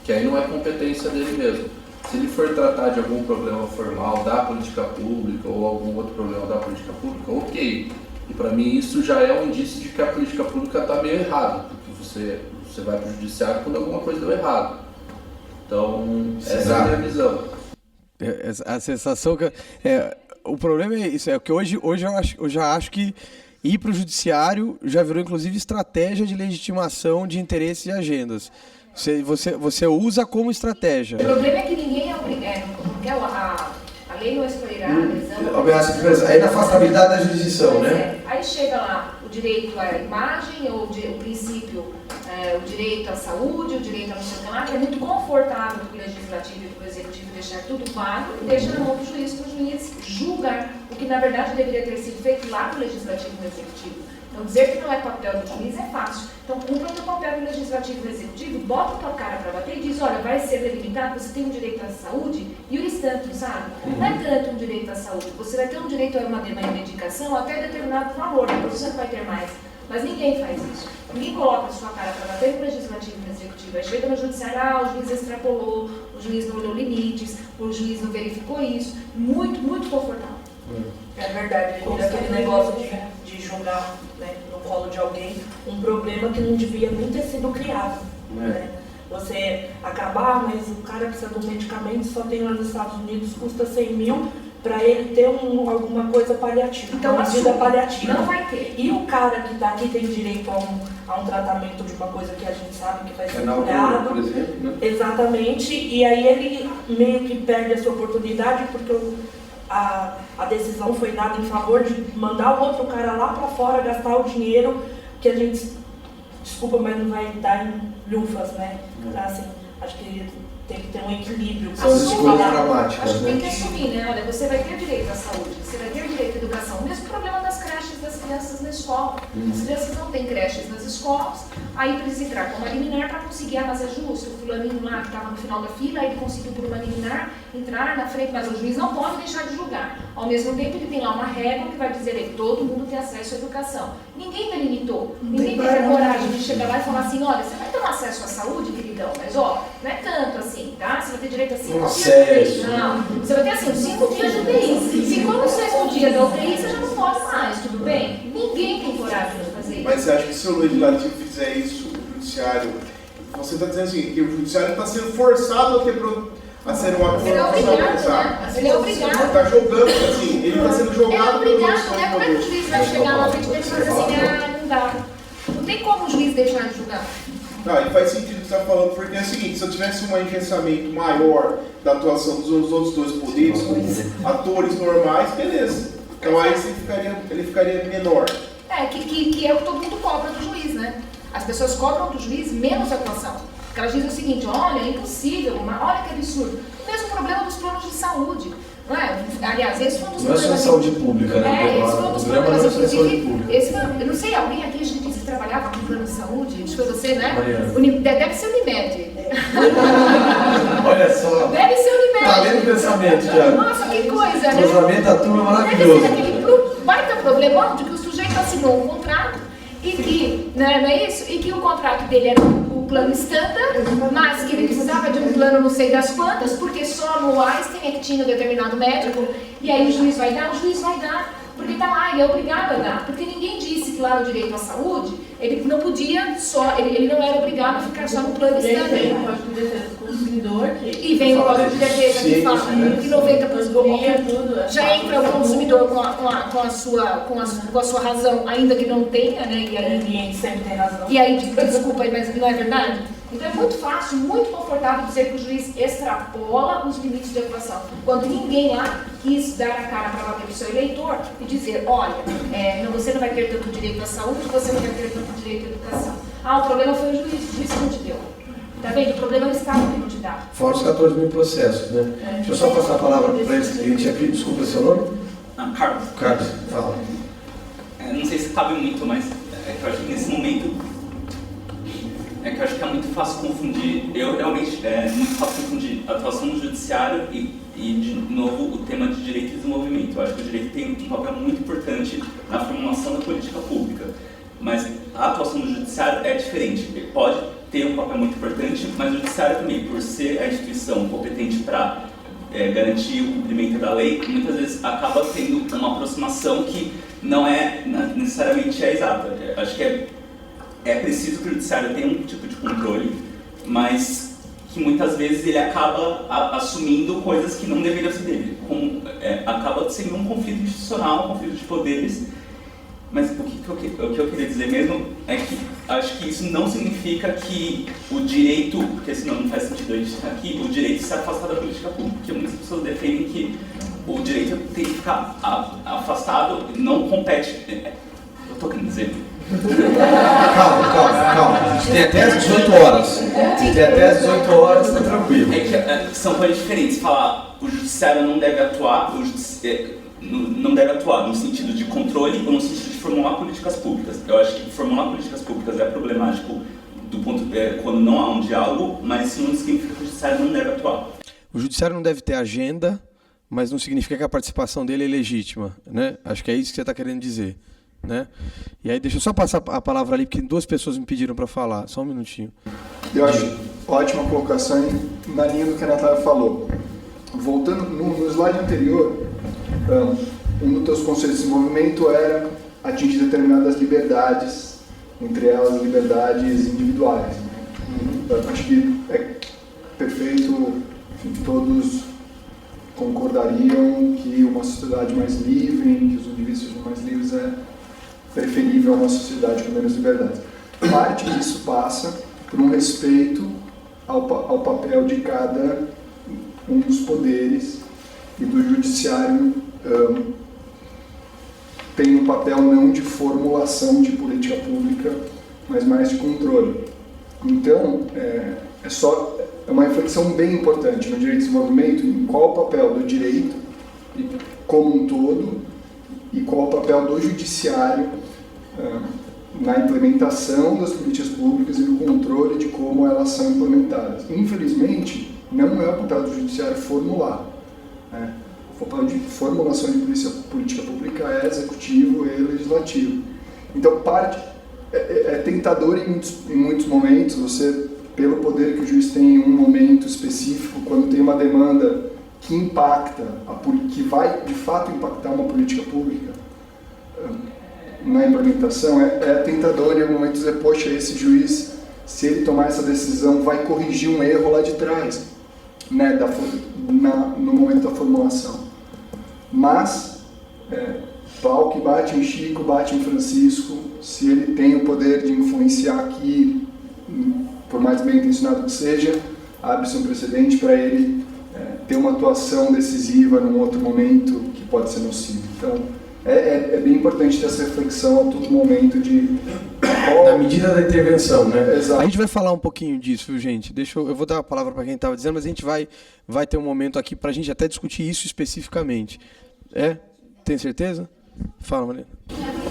que aí não é competência dele mesmo. Se ele for tratar de algum problema formal da política pública ou algum outro problema da política pública, ok. E para mim isso já é um indício de que a política pública está meio errada, porque você vai para o judiciário quando alguma coisa deu errado. Então, essa é a minha visão. A sensação que... o problema é isso, que hoje eu já acho que ir para o judiciário já virou, inclusive, estratégia de legitimação de interesses e agendas. Você usa como estratégia. O problema é que ninguém é obrigado, porque a lei não excluirá a lesão. Aí na afastabilidade da jurisdição, né? Aí chega lá o direito à imagem, ou o princípio, o direito à saúde, o direito a não sei o que lá, que é muito confortável para o legislativo e para o executivo deixar tudo vago e deixa na mão do juiz para o juiz julgar, o que na verdade deveria ter sido feito lá no legislativo e no executivo. Então, dizer que não é papel do juiz é fácil. Então, cumpra o teu papel do legislativo e do executivo, bota a tua cara para bater e diz, olha, vai ser delimitado, você tem um direito à saúde e o tanto, sabe? Não é tanto um direito à saúde, você vai ter um direito a uma medicação até determinado valor, depois você não vai ter mais. Mas ninguém faz isso. Ninguém coloca a sua cara para bater no legislativo e no executivo. Aí chega no judiciário, o juiz extrapolou, o juiz não olhou limites, o juiz não verificou isso. Muito, muito confortável. É verdade, aquele negócio de jogar, né, no colo de alguém um problema que não devia nem ter sido criado. Né? Você acabar, mas o cara precisa de um medicamento, só tem lá nos Estados Unidos, custa 100 mil para ele ter alguma coisa paliativa, então, uma medida paliativa. Não vai ter. E o cara que está aqui tem direito a um tratamento de uma coisa que a gente sabe que vai ser curado. Por exemplo, né? Exatamente, e aí ele meio que perde essa oportunidade porque a decisão foi dada em favor de mandar o outro cara lá para fora gastar o dinheiro que a gente, desculpa, mas não vai dar em lufas, né? Assim, acho que tem que ter um equilíbrio. Essas escolhas dramáticas, acho que né? tem que assumir, né? Olha, você vai ter direito à saúde, você vai ter direito à educação. O mesmo problema das creches das crianças na escola. As crianças não têm creches nas escolas, aí precisa entrar com uma liminar para conseguir, mas é justo, o fulaninho lá que estava no final da fila, ele conseguiu por uma liminar entrar na frente, mas o juiz não pode deixar de julgar. Ao mesmo tempo, ele tem lá uma regra que vai dizer que todo mundo tem acesso à educação. Ninguém delimitou, ninguém teve a coragem de chegar lá e falar assim, olha, você vai ter um acesso à saúde, queridão, mas ó, não é tanto assim, tá? Você vai ter direito a 5 dias de UTI. Não, você vai ter assim, 5 dias de UTI. Se for no 6º dia da UTI, você já não pode mais, tudo bem? Ninguém tem coragem de fazer isso. Mas você acha que se o legislativo fizer isso, o judiciário, você está dizendo assim, que o judiciário está sendo forçado a ser uma Ele é obrigado, né? Ele é obrigado. Ele está jogando, assim, ele está sendo jogado. Ele é obrigado, né? Como é que o juiz vai chegar na frente dele e fazer assim, não dá. Não tem como o juiz deixar de julgar. Não, e faz sentido o que você está falando, porque é o seguinte, se eu tivesse um engessamento maior da atuação dos outros dois poderes, como atores normais, beleza. Então aí ele ficaria menor. Que é o que todo mundo cobra do juiz, né? As pessoas cobram do juiz menos atuação. Porque elas dizem o seguinte, olha, é impossível, olha que absurdo. O mesmo problema dos planos de saúde. Não é? Aliás, esse foi um dos problemas. Não é só saúde pública, né? Esse foi um dos problemas, inclusive, eu não sei, alguém aqui a gente disse que trabalhava com plano de saúde, acho que foi você, né? Deve ser o Unimed. Olha só. Deve ser o Unimed. Tá lendo o pensamento, Thiago. Nossa, que coisa, né? O cruzamento da turma é maravilhoso. Deve ser aquele baita problemão de que o sujeito assinou um contrato e que, não é isso? E que o contrato dele era o plano standard, mas que ele precisava de um plano não sei das quantas, porque só no Einstein é que tinha um determinado médico, e aí o juiz vai dar, porque está lá, ele é obrigado a dar, porque ninguém disse que lá no direito à saúde, ele não podia só, ele não era obrigado a ficar só no plano standard. Vem o Código de Defesa do Consumidor, e vem o Código de Defesa que fala que 90% já entra o consumidor com a sua razão, ainda que não tenha, né? E aí ninguém sempre tem razão. E aí, desculpa, mas não é verdade? Então é muito fácil, muito confortável dizer que o juiz extrapola os limites de atuação. Quando ninguém lá quis dar a cara para bater para o seu eleitor e dizer, olha, você não vai ter tanto direito à saúde, você não vai ter tanto direito à educação. O problema foi o juiz que não te deu. Tá vendo? O problema é o Estado que não te dá. Fora os 14 mil processos, né? Deixa eu só passar a palavra para esse cliente aqui, desculpa seu nome? Carlos. Carlos, fala. Não sei se cabe muito, mas eu acho que nesse momento eu acho que é muito fácil confundir, realmente é muito fácil confundir a atuação do judiciário e de novo, o tema de direito e desenvolvimento. Eu acho que o direito tem um papel muito importante na formulação da política pública, mas a atuação do judiciário é diferente. Ele pode ter um papel muito importante, mas o judiciário também, por ser a instituição competente para garantir o cumprimento da lei, muitas vezes acaba tendo uma aproximação que não é necessariamente exata. Acho que é preciso que o judiciário tenha um tipo de controle, mas que muitas vezes ele acaba assumindo coisas que não deveriam ser dele. Acaba sendo um conflito institucional, um conflito de poderes. Mas o que eu queria dizer mesmo é que acho que isso não significa que o direito, porque senão não faz sentido a gente estar aqui, o direito se afastar da política pública, porque muitas pessoas defendem que o direito tem que ficar afastado, não compete. eu tô querendo dizer? Calma. A gente tem até as 18 horas. Tá tranquilo. É que são coisas diferentes. Falar o judiciário não deve atuar, não deve atuar no sentido de controle ou no sentido de formular políticas públicas. Eu acho que formular políticas públicas é problemático do ponto quando não há um diálogo, mas isso não significa que o judiciário não deve atuar. O judiciário não deve ter agenda, mas não significa que a participação dele é legítima, né? Acho que é isso que você está querendo dizer, né? E aí deixa eu só passar a palavra ali, porque 2 pessoas me pediram para falar. Só um minutinho. Eu acho ótima colocação na linha do que a Natália falou. Voltando no slide anterior, um dos teus conceitos de desenvolvimento era atingir determinadas liberdades, entre elas liberdades individuais. Né? Acho que é perfeito, enfim, todos concordariam que uma sociedade mais livre, em que os indivíduos sejam mais livres, é preferível a uma sociedade com menos liberdades. Parte disso passa por um respeito ao papel de cada um dos poderes, e do judiciário tem um papel não de formulação de política pública, mas mais de controle. Então, é uma reflexão bem importante no direito de desenvolvimento, em qual o papel do direito como um todo e qual o papel do judiciário na implementação das políticas públicas e no controle de como elas são implementadas. Infelizmente, não é o papel do judiciário formular. Né? O papel de formulação de política pública é executivo e legislativo. Então, é tentador em muitos momentos, você, pelo poder que o juiz tem em um momento específico, quando tem uma demanda que impacta, que vai de fato impactar uma política pública na implementação, é tentador em algum momento dizer, poxa, esse juiz, se ele tomar essa decisão, vai corrigir um erro lá de trás, né, no momento da formulação. Mas, pau que bate em Chico, bate em Francisco, se ele tem o poder de influenciar aqui, por mais bem intencionado que seja, abre-se um precedente para ele ter uma atuação decisiva num outro momento que pode ser nocivo. Então, é bem importante ter essa reflexão a todo momento na medida da intervenção, né? Exato. A gente vai falar um pouquinho disso, viu, gente? Eu vou dar a palavra para quem estava dizendo, mas a gente vai ter um momento aqui para a gente até discutir isso especificamente. Tem certeza? Fala, Mariana. Na verdade,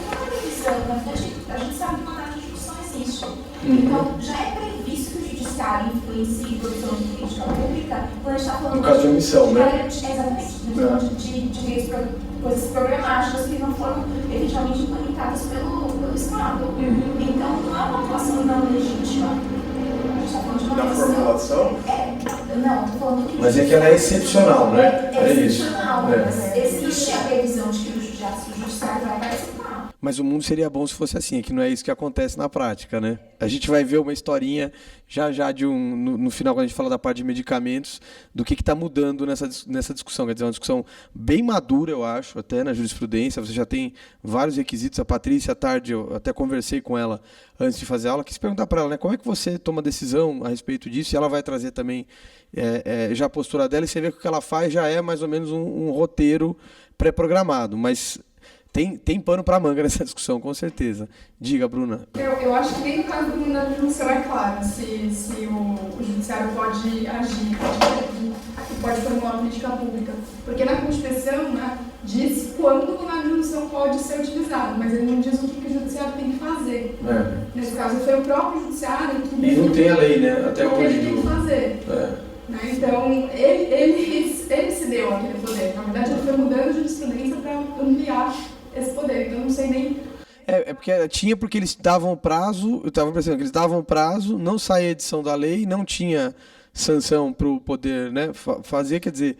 a gente sabe que uma data de discussão existe. Então, já é previsto que o judiciário influencie a produção de política pública quando a gente está falando... No caso de omissão, né? Exatamente. De coisas programáticas que não foram efetivamente implementadas pelo Estado. Então, não é uma atuação não legítima. A gente está falando de uma Da formulação? Não, estou falando que... Mas é que ela é excepcional, né? É excepcional, mas existe a previsão de que o judiciário vai participar. Mas o mundo seria bom se fosse assim, que não é isso que acontece na prática, né? A gente vai ver uma historinha já no final, quando a gente fala da parte de medicamentos, do que está mudando nessa discussão. Quer dizer, uma discussão bem madura, eu acho, até na jurisprudência. Você já tem vários requisitos. A Patrícia, à tarde, eu até conversei com ela antes de fazer a aula, quis perguntar para ela, né, como é que você toma decisão a respeito disso, e ela vai trazer também já a postura dela, e você vê que o que ela faz já é mais ou menos um roteiro pré-programado, mas... Tem pano para manga nessa discussão, com certeza. Diga, Bruna. Eu acho que nem no caso do mandado de junção é claro se o judiciário pode agir, pode formular uma política pública. Porque na Constituição, né, diz quando o mandado de junção pode ser utilizado, mas ele não diz o que o judiciário tem que fazer. Nesse caso, foi o próprio judiciário que... E não tem a lei, né? Até o que hoje. ele tem que fazer. Né? Então, ele se deu aquele poder. Na verdade, ele foi mudando a jurisprudência para ampliar esse poder, então eu não sei nem... Porque eles davam o prazo, eu estava pensando que eles davam o prazo, não saía a edição da lei, não tinha sanção para o poder, né, fazer, quer dizer,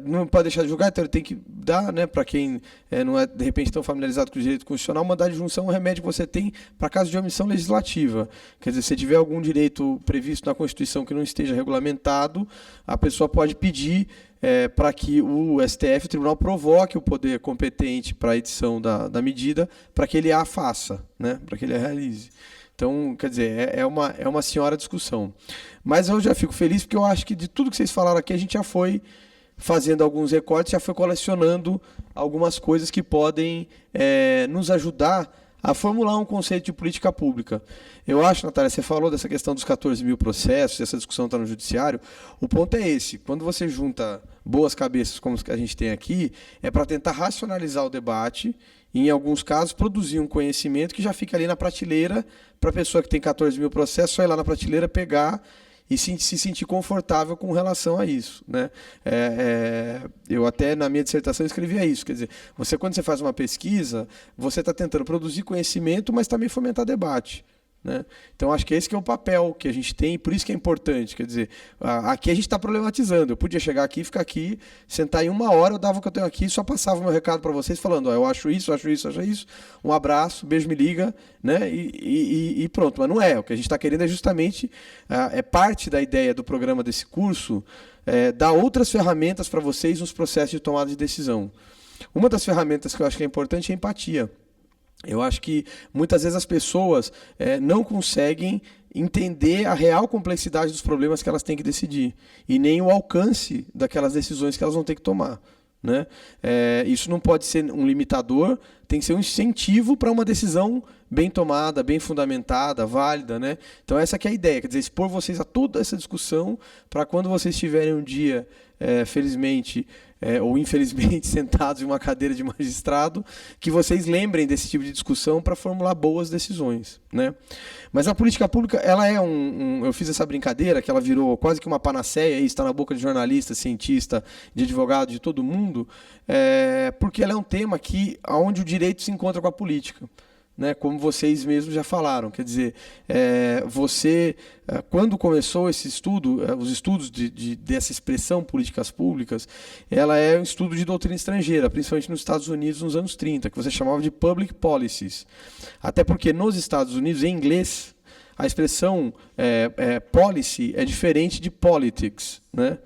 não pode deixar de julgar, então ele tem que dar, né, para quem não é, de repente, tão familiarizado com o direito constitucional, mandado de junção é um remédio que você tem para caso de omissão legislativa. Quer dizer, se tiver algum direito previsto na Constituição que não esteja regulamentado, a pessoa pode pedir para que o STF, o tribunal, provoque o poder competente para a edição da medida, para que ele a faça, né, para que ele a realize. Então, quer dizer, é uma senhora discussão. Mas eu já fico feliz porque eu acho que de tudo que vocês falaram aqui, a gente já foi fazendo alguns recortes, já foi colecionando algumas coisas que podem nos ajudar a formular um conceito de política pública. Eu acho, Natália, você falou dessa questão dos 14 mil processos, essa discussão está no judiciário, o ponto é esse, quando você junta boas cabeças como a gente tem aqui, é para tentar racionalizar o debate e, em alguns casos, produzir um conhecimento que já fica ali na prateleira, para a pessoa que tem 14 mil processos, só ir lá na prateleira, pegar e se sentir confortável com relação a isso, né? Eu até na minha dissertação escrevia isso, quer dizer, quando você faz uma pesquisa, você está tentando produzir conhecimento, mas também fomentar debate, né? Então acho que esse que é o papel que a gente tem, e por isso que é importante, quer dizer, aqui a gente está problematizando, eu podia chegar aqui, ficar aqui, sentar em 1 hora, eu dava o que eu tenho aqui, só passava o meu recado para vocês falando, eu acho isso, um abraço, beijo, me liga, né? E pronto, mas não é, o que a gente está querendo é justamente, é parte da ideia do programa desse curso, dar outras ferramentas para vocês nos processos de tomada de decisão. Uma das ferramentas que eu acho que é importante é a empatia. Eu acho que muitas vezes as pessoas não conseguem entender a real complexidade dos problemas que elas têm que decidir e nem o alcance daquelas decisões que elas vão ter que tomar, né? Isso não pode ser um limitador, tem que ser um incentivo para uma decisão bem tomada, bem fundamentada, válida, né? Então essa que é a ideia, quer dizer, expor vocês a toda essa discussão para quando vocês tiverem um dia, felizmente ou infelizmente sentados em uma cadeira de magistrado, que vocês lembrem desse tipo de discussão para formular boas decisões, né? Mas a política pública, ela é eu fiz essa brincadeira, que ela virou quase que uma panaceia, e está na boca de jornalista, cientista, de advogado, de todo mundo, porque ela é um tema onde o direito se encontra com a política, né, como vocês mesmos já falaram. Quer dizer, quando começou esse estudo, os estudos dessa expressão políticas públicas, ela é um estudo de doutrina estrangeira, principalmente nos Estados Unidos nos anos 30, que você chamava de public policies. Até porque nos Estados Unidos, em inglês, a expressão policy é diferente de politics, né?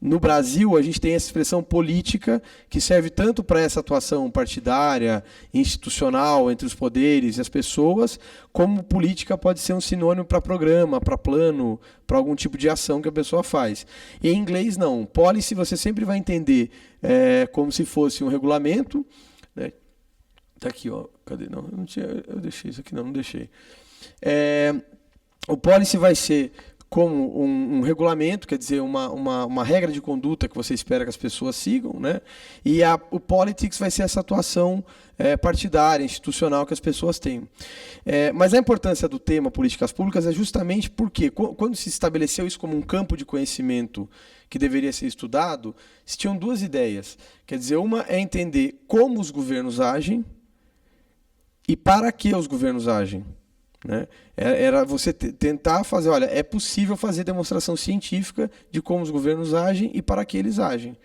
No Brasil, a gente tem essa expressão política, que serve tanto para essa atuação partidária, institucional, entre os poderes e as pessoas, como política pode ser um sinônimo para programa, para plano, para algum tipo de ação que a pessoa faz. E em inglês, não. Policy você sempre vai entender como se fosse um regulamento, né? Tá aqui, ó. Cadê? Não, eu deixei isso aqui, não deixei. O policy vai ser como um regulamento, quer dizer, uma regra de conduta que você espera que as pessoas sigam, né? E o politics vai ser essa atuação partidária, institucional que as pessoas têm. Mas a importância do tema políticas públicas é justamente porque, quando se estabeleceu isso como um campo de conhecimento que deveria ser estudado, se tinham duas ideias. Quer dizer, uma é entender como os governos agem e para que os governos agem, né? Era você tentar fazer, olha, é possível fazer demonstração científica de como os governos agem e para que eles agem.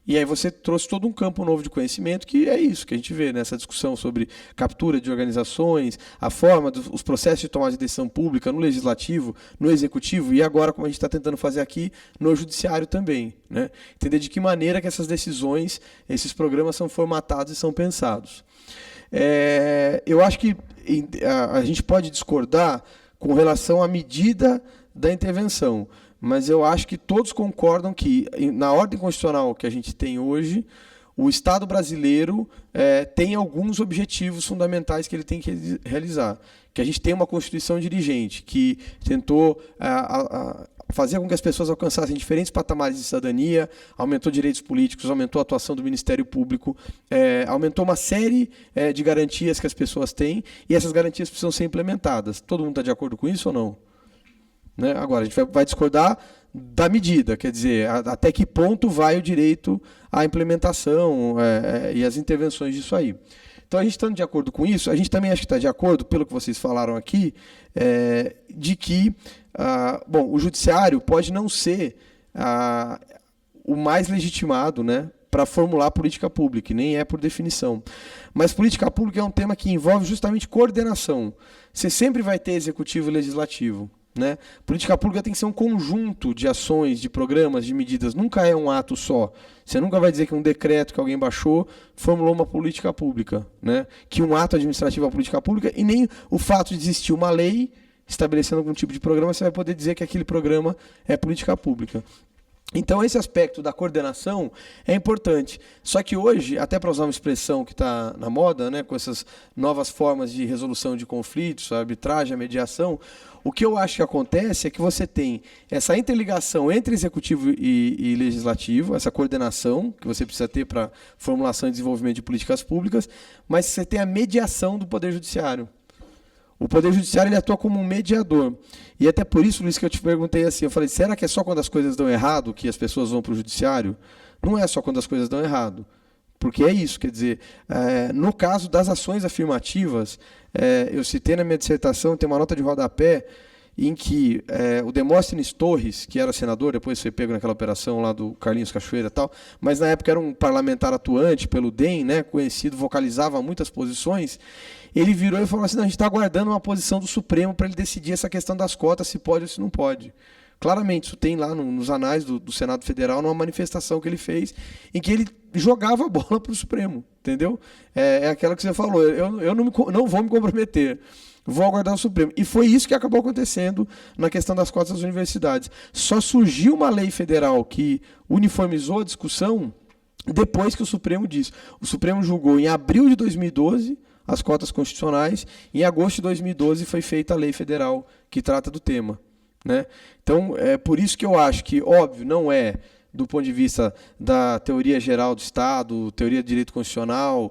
E aí você trouxe todo um campo novo de conhecimento, que é isso que a gente vê nessa discussão sobre captura de organizações, a forma dos processos de tomada de decisão pública no legislativo, no executivo e agora, como a gente está tentando fazer aqui, no judiciário também, né? Entender de que maneira que essas decisões, esses programas são formatados e são pensados. Eu acho que a gente pode discordar com relação à medida da intervenção, mas eu acho que todos concordam que, na ordem constitucional que a gente tem hoje, o Estado brasileiro tem alguns objetivos fundamentais que ele tem que realizar. Que a gente tem uma Constituição dirigente, que tentou fazer com que as pessoas alcançassem diferentes patamares de cidadania, aumentou direitos políticos, aumentou a atuação do Ministério Público, aumentou uma série de garantias que as pessoas têm, e essas garantias precisam ser implementadas. Todo mundo está de acordo com isso ou não? Né? Agora, a gente vai discordar da medida, quer dizer, até que ponto vai o direito à implementação e às intervenções disso aí. Então, a gente estando de acordo com isso, a gente também acho que está de acordo, pelo que vocês falaram aqui, de que o judiciário pode não ser o mais legitimado, né, para formular política pública, e nem é por definição. Mas política pública é um tema que envolve justamente coordenação. Você sempre vai ter executivo e legislativo, né? Política pública tem que ser um conjunto de ações, de programas, de medidas. Nunca é um ato só. Você nunca vai dizer que um decreto que alguém baixou formulou uma política pública, né? Que um ato administrativo é uma política pública, e nem o fato de existir uma lei estabelecendo algum tipo de programa, você vai poder dizer que aquele programa é política pública. Então, esse aspecto da coordenação é importante. Só que hoje, até para usar uma expressão que está na moda, né, com essas novas formas de resolução de conflitos, a arbitragem, a mediação, o que eu acho que acontece é que você tem essa interligação entre executivo e legislativo, essa coordenação que você precisa ter para formulação e desenvolvimento de políticas públicas, mas você tem a mediação do Poder Judiciário. O Poder Judiciário ele atua como um mediador. E até por isso, Luiz, que eu te perguntei assim, eu falei, será que é só quando as coisas dão errado que as pessoas vão para o Judiciário? Não é só quando as coisas dão errado. Porque é isso, quer dizer, no caso das ações afirmativas, eu citei na minha dissertação, tem uma nota de rodapé, em que o Demóstenes Torres, que era senador, depois foi pego naquela operação lá do Carlinhos Cachoeira e tal, mas na época era um parlamentar atuante pelo DEM, né, conhecido, vocalizava muitas posições, ele virou e falou assim, não, a gente está aguardando uma posição do Supremo para ele decidir essa questão das cotas, se pode ou se não pode. Claramente, isso tem lá nos anais do Senado Federal, numa manifestação que ele fez, em que ele jogava a bola para o Supremo, entendeu? É aquela que você falou, eu não vou me comprometer, vou aguardar o Supremo. E foi isso que acabou acontecendo na questão das cotas das universidades. Só surgiu uma lei federal que uniformizou a discussão depois que o Supremo disse. O Supremo julgou em abril de 2012 as cotas constitucionais, em agosto de 2012 foi feita a lei federal que trata do tema. Né? Então, é por isso que eu acho que, óbvio, não é do ponto de vista da teoria geral do Estado, teoria de direito constitucional,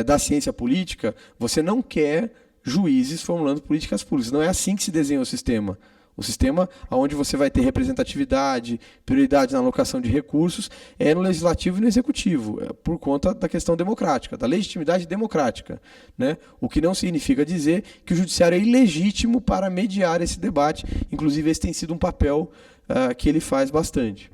da ciência política, você não quer juízes formulando políticas públicas. Não é assim que se desenha o sistema. O sistema onde você vai ter representatividade, prioridade na alocação de recursos, é no legislativo e no executivo, por conta da questão democrática, da legitimidade democrática. Né? O que não significa dizer que o judiciário é ilegítimo para mediar esse debate. Inclusive, esse tem sido um papel que ele faz bastante.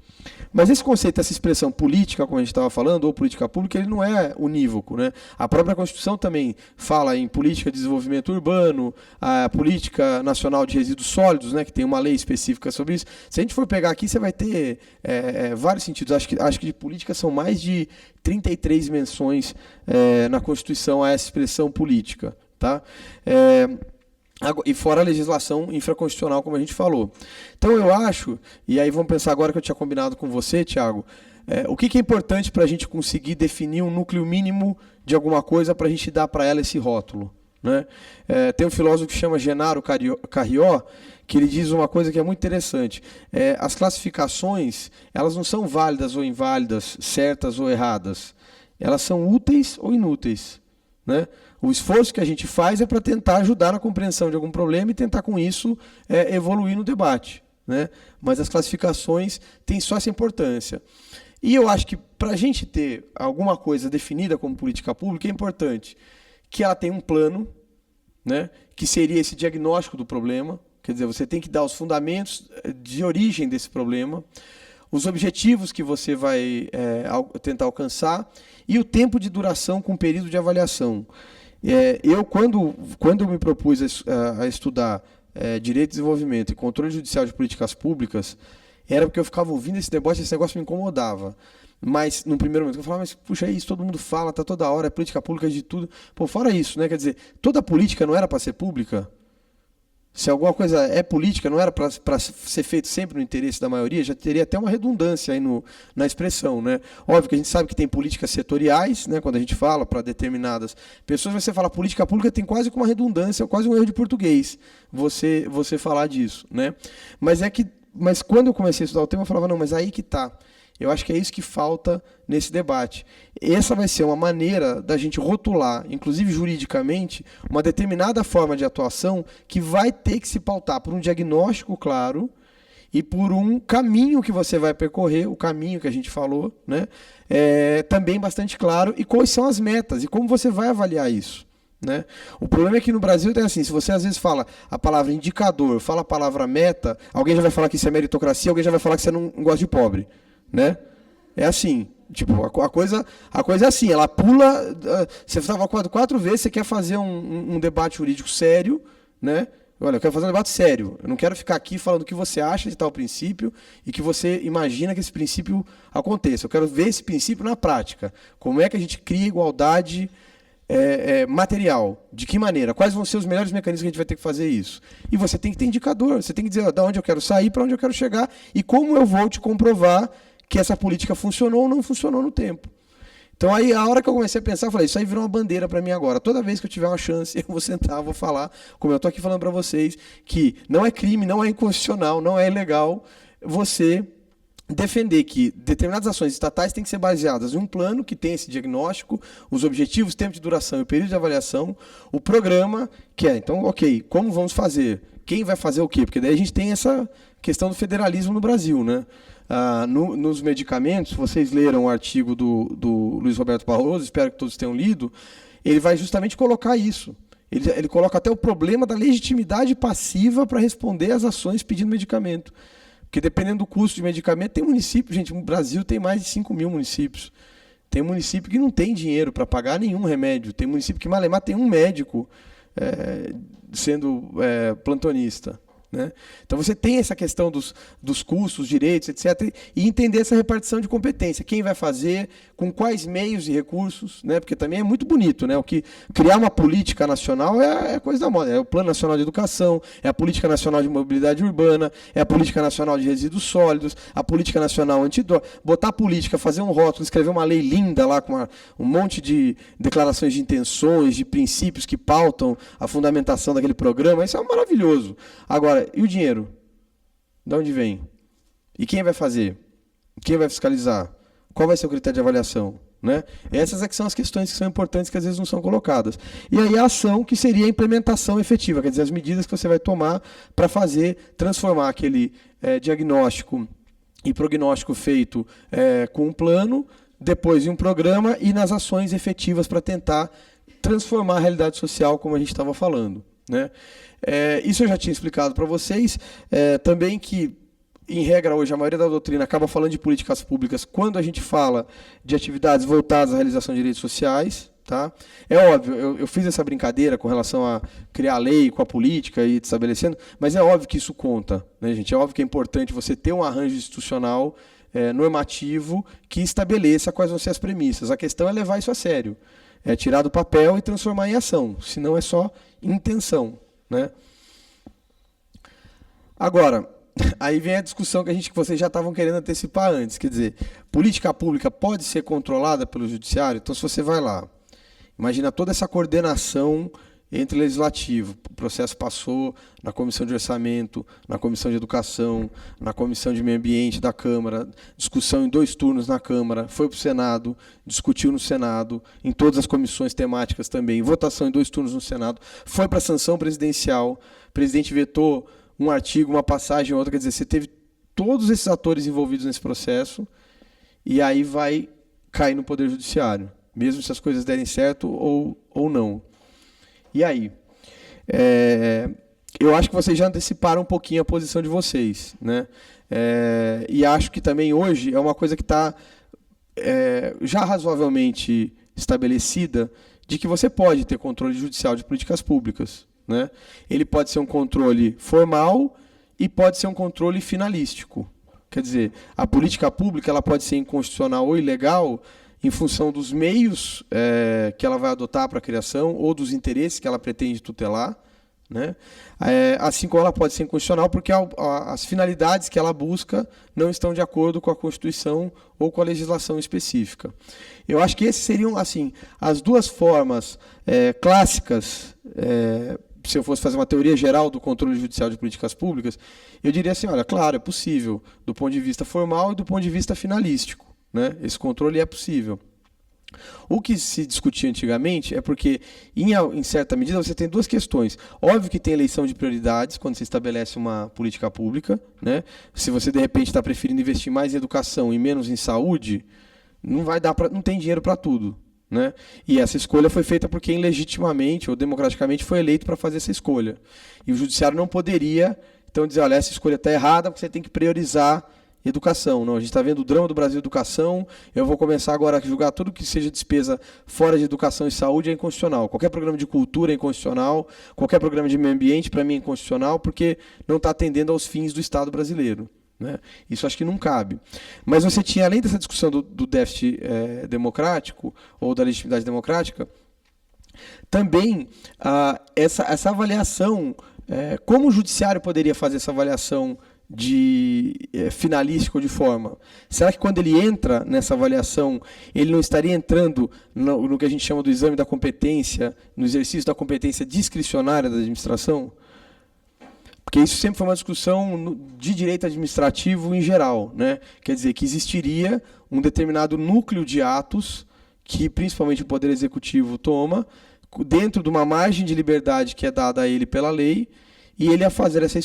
Mas esse conceito, essa expressão política, como a gente estava falando, ou política pública, ele não é unívoco. Né? A própria Constituição também fala em política de desenvolvimento urbano, a política nacional de resíduos sólidos, né, que tem uma lei específica sobre isso. Se a gente for pegar aqui, você vai ter vários sentidos. Acho que de política são mais de 33 menções na Constituição a essa expressão política. Tá? E fora a legislação infraconstitucional, como a gente falou. Então eu acho, e aí vamos pensar agora que eu tinha combinado com você, Thiago, o que é importante para a gente conseguir definir um núcleo mínimo de alguma coisa para a gente dar para ela esse rótulo. Né? Tem um filósofo que chama Genaro Carrió, que ele diz uma coisa que é muito interessante. As classificações, elas não são válidas ou inválidas, certas ou erradas. Elas são úteis ou inúteis. Né? O esforço que a gente faz é para tentar ajudar na compreensão de algum problema e tentar, com isso, evoluir no debate. Né? Mas as classificações têm só essa importância. E eu acho que, para a gente ter alguma coisa definida como política pública, é importante que ela tenha um plano, né? Que seria esse diagnóstico do problema. Quer dizer, você tem que dar os fundamentos de origem desse problema, os objetivos que você vai tentar alcançar e o tempo de duração com o período de avaliação. Quando eu me propus a estudar Direito de Desenvolvimento e Controle Judicial de Políticas Públicas, era porque eu ficava ouvindo esse negócio me incomodava. Mas, no primeiro momento, eu falava, mas puxa, é isso, todo mundo fala, tá toda hora, é política pública de tudo. Pô, fora isso, né? Quer dizer, toda política não era para ser pública? Se alguma coisa é política, não era para ser feito sempre no interesse da maioria, já teria até uma redundância aí na expressão. Né? Óbvio que a gente sabe que tem políticas setoriais, né, quando a gente fala para determinadas pessoas, você fala política pública, tem quase que uma redundância, quase um erro de português você falar disso. Né? Mas quando eu comecei a estudar o tema, eu falava, não, mas aí que está. Eu acho que é isso que falta nesse debate. Essa vai ser uma maneira da gente rotular, inclusive juridicamente, uma determinada forma de atuação que vai ter que se pautar por um diagnóstico claro e por um caminho que você vai percorrer, o caminho que a gente falou, né? Também bastante claro, e quais são as metas e como você vai avaliar isso. Né? O problema é que no Brasil tem assim, se você às vezes fala a palavra indicador, fala a palavra meta, alguém já vai falar que isso é meritocracia, alguém já vai falar que você não gosta de pobre. Né? É assim, tipo, a coisa é assim, ela pula, você estava 4 vezes, você quer fazer um debate jurídico sério, né? Olha, eu quero fazer um debate sério, eu não quero ficar aqui falando o que você acha de tal princípio e que você imagina que esse princípio aconteça, eu quero ver esse princípio na prática, como é que a gente cria igualdade material, de que maneira, quais vão ser os melhores mecanismos que a gente vai ter que fazer isso, e você tem que ter indicador, você tem que dizer de onde eu quero sair, para onde eu quero chegar, e como eu vou te comprovar que essa política funcionou ou não funcionou no tempo. Então, aí, a hora que eu comecei a pensar, eu falei, isso aí virou uma bandeira para mim agora. Toda vez que eu tiver uma chance, eu vou sentar, vou falar, como eu estou aqui falando para vocês, que não é crime, não é inconstitucional, não é ilegal você defender que determinadas ações estatais têm que ser baseadas em um plano que tem esse diagnóstico, os objetivos, tempo de duração e o período de avaliação, o programa, que é, então, ok, como vamos fazer? Quem vai fazer o quê? Porque daí a gente tem essa questão do federalismo no Brasil, né? Nos medicamentos, vocês leram o artigo do Luiz Roberto Barroso, espero que todos tenham lido, ele vai justamente colocar isso. Ele coloca até o problema da legitimidade passiva para responder às ações pedindo medicamento. Porque dependendo do custo de medicamento, tem município, gente, no Brasil tem mais de 5 mil municípios. Tem município que não tem dinheiro para pagar nenhum remédio. Tem município que, malemar, tem um médico sendo plantonista. Né? Então você tem essa questão dos custos, direitos, etc. E entender essa repartição de competência. Quem vai fazer, com quais meios e recursos, né? Porque também é muito bonito. Né? O que criar uma política nacional é coisa da moda. É o Plano Nacional de Educação, é a Política Nacional de Mobilidade Urbana, é a Política Nacional de Resíduos Sólidos, a Política Nacional Antidroga. Botar a política, fazer um rótulo, escrever uma lei linda lá com um monte de declarações de intenções, de princípios que pautam a fundamentação daquele programa, isso é maravilhoso. Agora, e o dinheiro? De onde vem? E quem vai fazer? Quem vai fiscalizar? Qual vai ser o critério de avaliação? Né? Essas é que são as questões que são importantes, que às vezes não são colocadas. E aí a ação, que seria a implementação efetiva, quer dizer, as medidas que você vai tomar para transformar aquele diagnóstico e prognóstico feito com um plano, depois em um programa e nas ações efetivas para tentar transformar a realidade social, como a gente estava falando. Né? Isso eu já tinha explicado para vocês, também que, em regra, hoje, a maioria da doutrina acaba falando de políticas públicas quando a gente fala de atividades voltadas à realização de direitos sociais. Tá? É óbvio, eu fiz essa brincadeira com relação a criar lei com a política e estabelecendo, mas é óbvio que isso conta. Né, gente? É óbvio que é importante você ter um arranjo institucional normativo que estabeleça quais vão ser as premissas. A questão é levar isso a sério. É tirar do papel e transformar em ação, senão é só intenção. Né? Agora, aí vem a discussão que vocês já estavam querendo antecipar antes, quer dizer, política pública pode ser controlada pelo judiciário? Então, se você vai lá, imagina toda essa coordenação entre o legislativo, o processo passou na comissão de orçamento, na comissão de educação, na comissão de meio ambiente da Câmara, discussão em 2 turnos na Câmara, foi para o Senado, discutiu no Senado, em todas as comissões temáticas também, votação em 2 turnos no Senado, foi para a sanção presidencial, o presidente vetou um artigo, uma passagem, outra, quer dizer, você teve todos esses atores envolvidos nesse processo, e aí vai cair no Poder Judiciário, mesmo se as coisas derem certo ou não. E aí? Eu acho que vocês já anteciparam um pouquinho a posição de vocês. Né? E acho que também hoje é uma coisa que está já razoavelmente estabelecida de que você pode ter controle judicial de políticas públicas. Né? Ele pode ser um controle formal e pode ser um controle finalístico. Quer dizer, a política pública ela pode ser inconstitucional ou ilegal em função dos meios que ela vai adotar para a criação ou dos interesses que ela pretende tutelar. Né? Assim como ela pode ser inconstitucional porque as finalidades que ela busca não estão de acordo com a Constituição ou com a legislação específica. Eu acho que essas seriam assim, as 2 formas clássicas, se eu fosse fazer uma teoria geral do controle judicial de políticas públicas, eu diria assim, olha, claro, é possível do ponto de vista formal e do ponto de vista finalístico. Né? Esse controle é possível. O que se discutia antigamente é porque, em certa medida, você tem 2 questões. Óbvio que tem eleição de prioridades quando você estabelece uma política pública. Né? Se você, de repente, está preferindo investir mais em educação e menos em saúde, não tem dinheiro para tudo. Né? E essa escolha foi feita por quem legitimamente ou democraticamente foi eleito para fazer essa escolha. E o judiciário não poderia, então, dizer, olha, essa escolha está errada porque você tem que priorizar educação. Não, a gente está vendo o drama do Brasil educação, eu vou começar agora a julgar tudo que seja despesa fora de educação e saúde é inconstitucional. Qualquer programa de cultura é inconstitucional, qualquer programa de meio ambiente para mim é inconstitucional porque não está atendendo aos fins do Estado brasileiro. Né? Isso acho que não cabe. Mas você tinha, além dessa discussão do déficit democrático ou da legitimidade democrática, também essa avaliação, como o judiciário poderia fazer essa avaliação finalística ou de forma? Será que quando ele entra nessa avaliação, ele não estaria entrando no que a gente chama do exame da competência, no exercício da competência discricionária da administração? Porque isso sempre foi uma discussão de direito administrativo em geral, né? Quer dizer, que existiria um determinado núcleo de atos que principalmente o Poder Executivo toma, dentro de uma margem de liberdade que é dada a ele pela lei, e ele, a fazer essa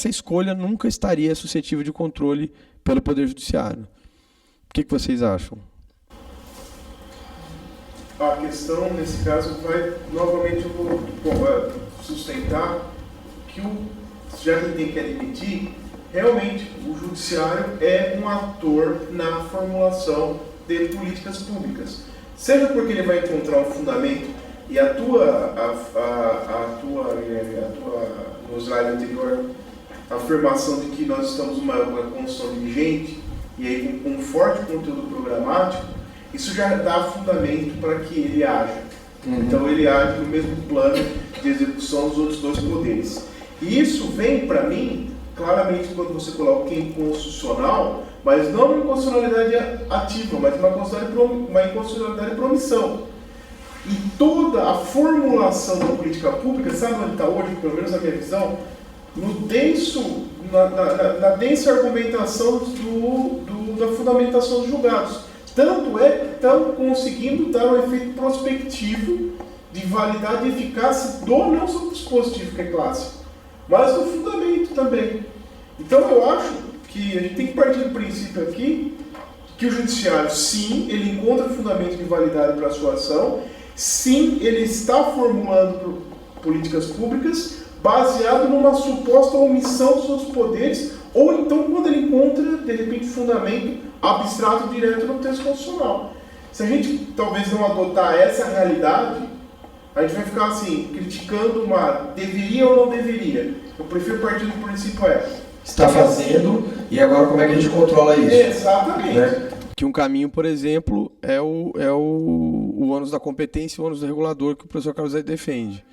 escolha nunca estaria suscetível de controle pelo Poder Judiciário. O que vocês acham? A questão, nesse caso, vai, novamente, eu vou sustentar que, já que ele tem que admitir, realmente o Judiciário é um ator na formulação de políticas públicas. Seja porque ele vai encontrar um fundamento, e a tua no slide anterior, a afirmação de que nós estamos numa Constituição vigente, e aí com um forte conteúdo programático, isso já dá fundamento para que ele haja. Então ele age no mesmo plano de execução dos outros dois poderes. E isso vem para mim, claramente, quando você coloca que é inconstitucional, mas não uma inconstitucionalidade ativa, mas uma inconstitucionalidade por omissão. E toda a formulação da política pública, sabe onde está hoje, pelo menos na minha visão? Na densa argumentação da fundamentação dos julgados. Tanto é que estão conseguindo dar um efeito prospectivo de validade e eficácia do não só do dispositivo, que é clássico, mas do fundamento também. Então eu acho que a gente tem que partir do princípio aqui que o Judiciário, sim, ele encontra fundamento de validade para a sua ação, sim, ele está formulando políticas públicas baseado numa suposta omissão dos outros poderes, ou então quando ele encontra, de repente, fundamento abstrato direto no texto constitucional. Se a gente talvez não adotar essa realidade, a gente vai ficar assim, criticando uma deveria ou não deveria. Eu prefiro partir do princípio está fazendo, e agora como é que a gente controla isso? Exatamente. Né? Que um caminho, por exemplo, é o ônus da competência e o ônus do regulador que o professor Carlos Zé defende.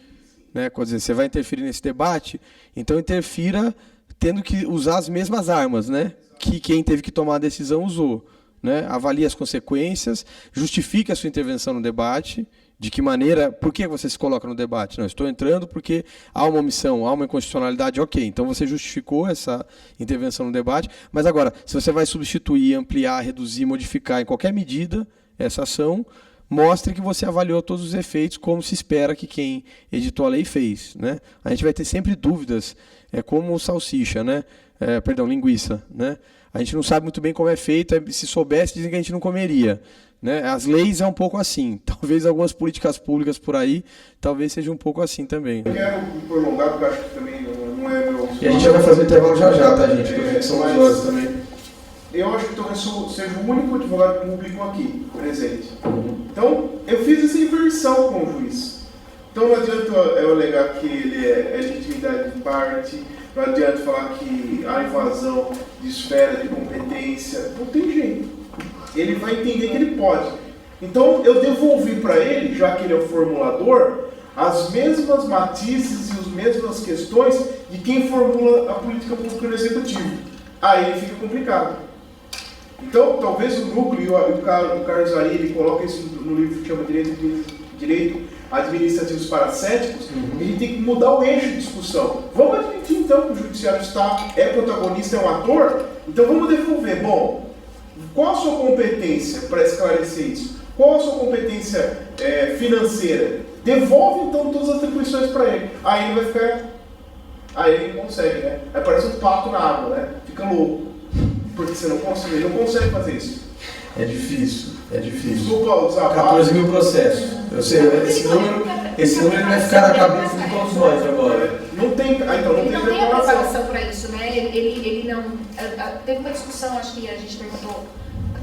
Né? Quer dizer, você vai interferir nesse debate, então interfira tendo que usar as mesmas armas, né? Que quem teve que tomar a decisão usou. Né? Avalie as consequências, justifique a sua intervenção no debate, de que maneira, por que você se coloca no debate? Não, estou entrando porque há uma omissão, há uma inconstitucionalidade, ok, então você justificou essa intervenção no debate, mas agora, se você vai substituir, ampliar, reduzir, modificar em qualquer medida essa ação, mostre que você avaliou todos os efeitos como se espera que quem editou a lei fez. Né? A gente vai ter sempre dúvidas, como salsicha, né? Linguiça. Né? A gente não sabe muito bem como é feito, se soubesse, dizem que a gente não comeria. Né? As leis é um pouco assim. Talvez algumas políticas públicas por aí, talvez seja um pouco assim também. Eu quero prolongar, porque acho que também não é meu... E a gente já vai fazer o intervalo já, tá, gente? Porque são mais horas também. Eu acho que talvez seja o único advogado público aqui, presente. Então, eu fiz essa inversão com o juiz. Então, não adianta eu alegar que ele é legitimidade de parte, não adianta falar que há invasão de esfera de competência. Não tem jeito. Ele vai entender que ele pode. Então, eu devolvi para ele, já que ele é o formulador, as mesmas matizes e as mesmas questões de quem formula a política pública no executivo. Aí fica complicado. Então, talvez o núcleo, o Carlos Ari, ele coloca isso no livro que chama Direito Administrativos Paracéticos, ele tem que mudar o eixo de discussão. Vamos admitir, então, que o Judiciário é protagonista, é um ator, então vamos devolver. Bom, qual a sua competência para esclarecer isso? Qual a sua competência financeira? Devolve, então, todas as atribuições para ele. Aí ele vai ficar... Aí ele consegue, né? Aí parece um pato na água, né? Fica louco. Porque você não consegue, ele não consegue fazer isso. É difícil. Desculpa usar 14 mil processos. Eu sei, esse número vai ficar na cabeça de todos nós agora. Não tem, então não ele tem não tem a preparação para isso, né? Ele não... Teve uma discussão, acho que a gente perguntou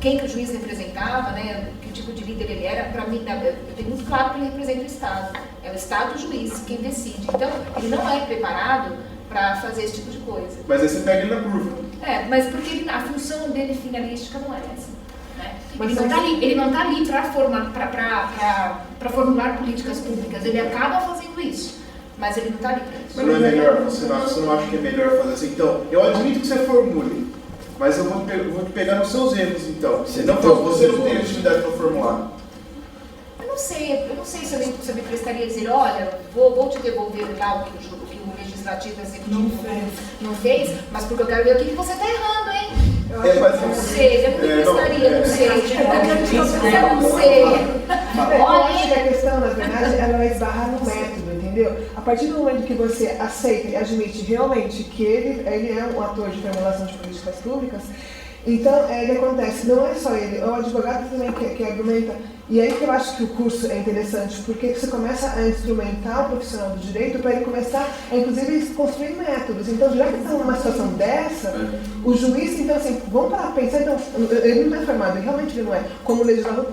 quem que o juiz representava, né? Que tipo de líder ele era. Para mim, eu tenho muito claro que ele representa o Estado. É o Estado e o juiz quem decide. Então, ele não é preparado para fazer esse tipo de coisa. Mas aí você pega ele na curva. Mas porque a função dele finalística não é essa. Né? Ele não está ali para formular políticas públicas, ele acaba fazendo isso. mas ele não está ali para isso. Mas não é melhor, você não acha que é melhor fazer assim? Então, eu admito que você formule, mas eu vou te pegar nos seus erros, então. Você não tem legitimidade para formular. Eu não sei se eu me prestaria a dizer, olha, vou te devolver lá o que o legislativo executivo não fez, mas porque eu quero ver o que você está errando, hein? Não sei, eu me prestaria, não sei. Não sei. Eu acho que a questão, na verdade, ela vai esbarrar no método, entendeu? A partir do momento que você aceita e admite realmente que ele é um ator de formulação de políticas públicas, então, o que acontece? Não é só ele, é o advogado também que argumenta. E aí que eu acho que o curso é interessante, porque você começa a instrumentar o profissional do direito para ele começar a, inclusive, construir métodos. Então, já que está numa situação dessa, o juiz, então, assim, vamos parar para pensar, então, ele não é formado, realmente ele não é, como o legislador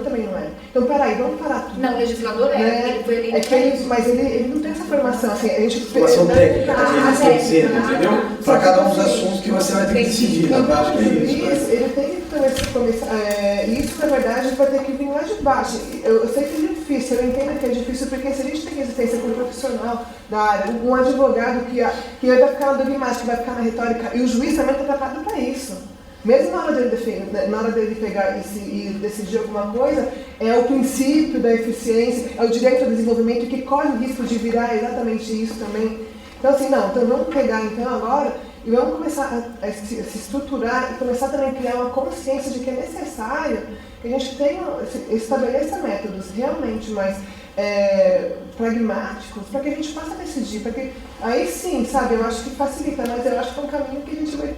também não é. Então, peraí, vamos parar tudo. Não, o legislador ele foi eleito. Mas ele não tem essa formação, assim, a gente... Formação técnica, entendeu? Para cada um dos assuntos que você vai ter que decidir, na prática é isso. Ele tem que começar, isso, na verdade, vai ter que vir lá de baixo. Eu sei que é difícil, eu entendo que é difícil, porque se a gente tem resistência com um profissional da área, um advogado que vai ficar no dogmático, que vai ficar na retórica, e o juiz também está preparado para isso. Mesmo na hora dele pegar e decidir alguma coisa, é o princípio da eficiência, é o direito ao desenvolvimento que corre o risco de virar exatamente isso também. Então, assim, então vamos pegar então agora e vamos começar a se estruturar e começar também a criar uma consciência de que é necessário que a gente estabeleça métodos realmente mais pragmáticos para que a gente possa decidir, porque aí sim, sabe, eu acho que facilita, mas eu acho que é um caminho que a gente vai,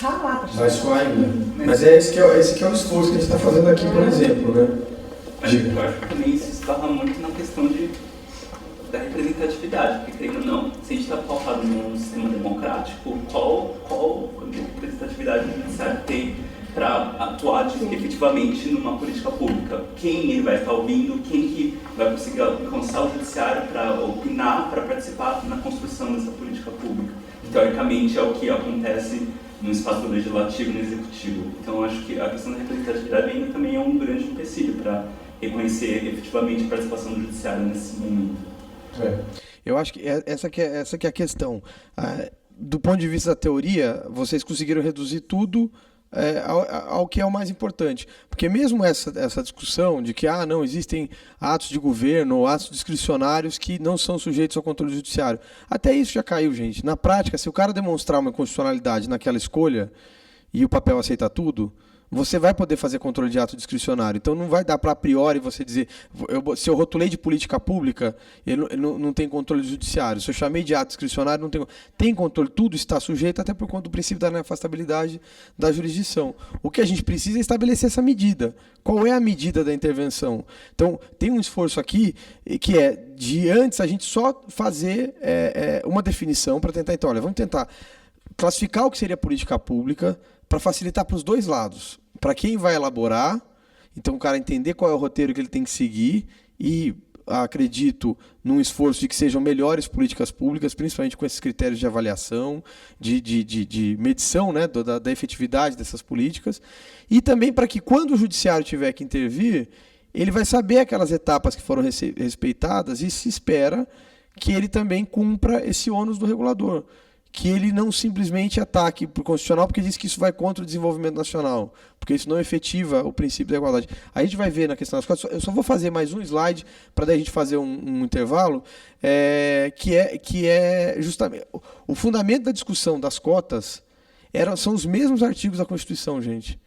ralar para chegar. Vai suar ainda. Mas esse que é o esforço que a gente está fazendo aqui, por exemplo, né? Mas eu acho que também isso esbarra muito na questão da representatividade, porque, querendo ou não, se a gente está pautado num sistema democrático, qual representatividade o judiciário tem para atuar efetivamente numa política pública? Quem ele vai estar ouvindo, quem que vai conseguir alcançar o judiciário para opinar, para participar na construção dessa política pública? Que, teoricamente, é o que acontece no espaço legislativo e no executivo. Então, acho que a questão da representatividade ainda também é um grande empecilho para reconhecer efetivamente a participação do judiciário nesse momento. Eu acho que essa que é a questão. Do ponto de vista da teoria, vocês conseguiram reduzir tudo ao que é o mais importante. Porque mesmo essa discussão de que não existem atos de governo ou atos discricionários que não são sujeitos ao controle judiciário, até isso já caiu, gente. Na prática, se o cara demonstrar uma inconstitucionalidade naquela escolha e o papel aceita tudo, você vai poder fazer controle de ato discricionário. Então não vai dar para a priori você dizer, se eu rotulei de política pública, ele não tem controle judiciário. Se eu chamei de ato discricionário, não tem controle. Tudo está sujeito até por conta do princípio da inafastabilidade da jurisdição. O que a gente precisa é estabelecer essa medida. Qual é a medida da intervenção? Então tem um esforço aqui que é de antes a gente só fazer uma definição para tentar, então, olha, vamos tentar classificar o que seria política pública para facilitar para os dois lados. Para quem vai elaborar, então o cara entender qual é o roteiro que ele tem que seguir e acredito num esforço de que sejam melhores políticas públicas, principalmente com esses critérios de avaliação, de medição, né, da efetividade dessas políticas, e também para que quando o judiciário tiver que intervir, ele vai saber aquelas etapas que foram respeitadas e se espera que ele também cumpra esse ônus do regulador. Que ele não simplesmente ataque por constitucional porque diz que isso vai contra o desenvolvimento nacional, porque isso não efetiva o princípio da igualdade. Aí a gente vai ver na questão das cotas, eu só vou fazer mais um slide para daí a gente fazer um intervalo, que é justamente o fundamento da discussão das cotas são os mesmos artigos da Constituição, gente.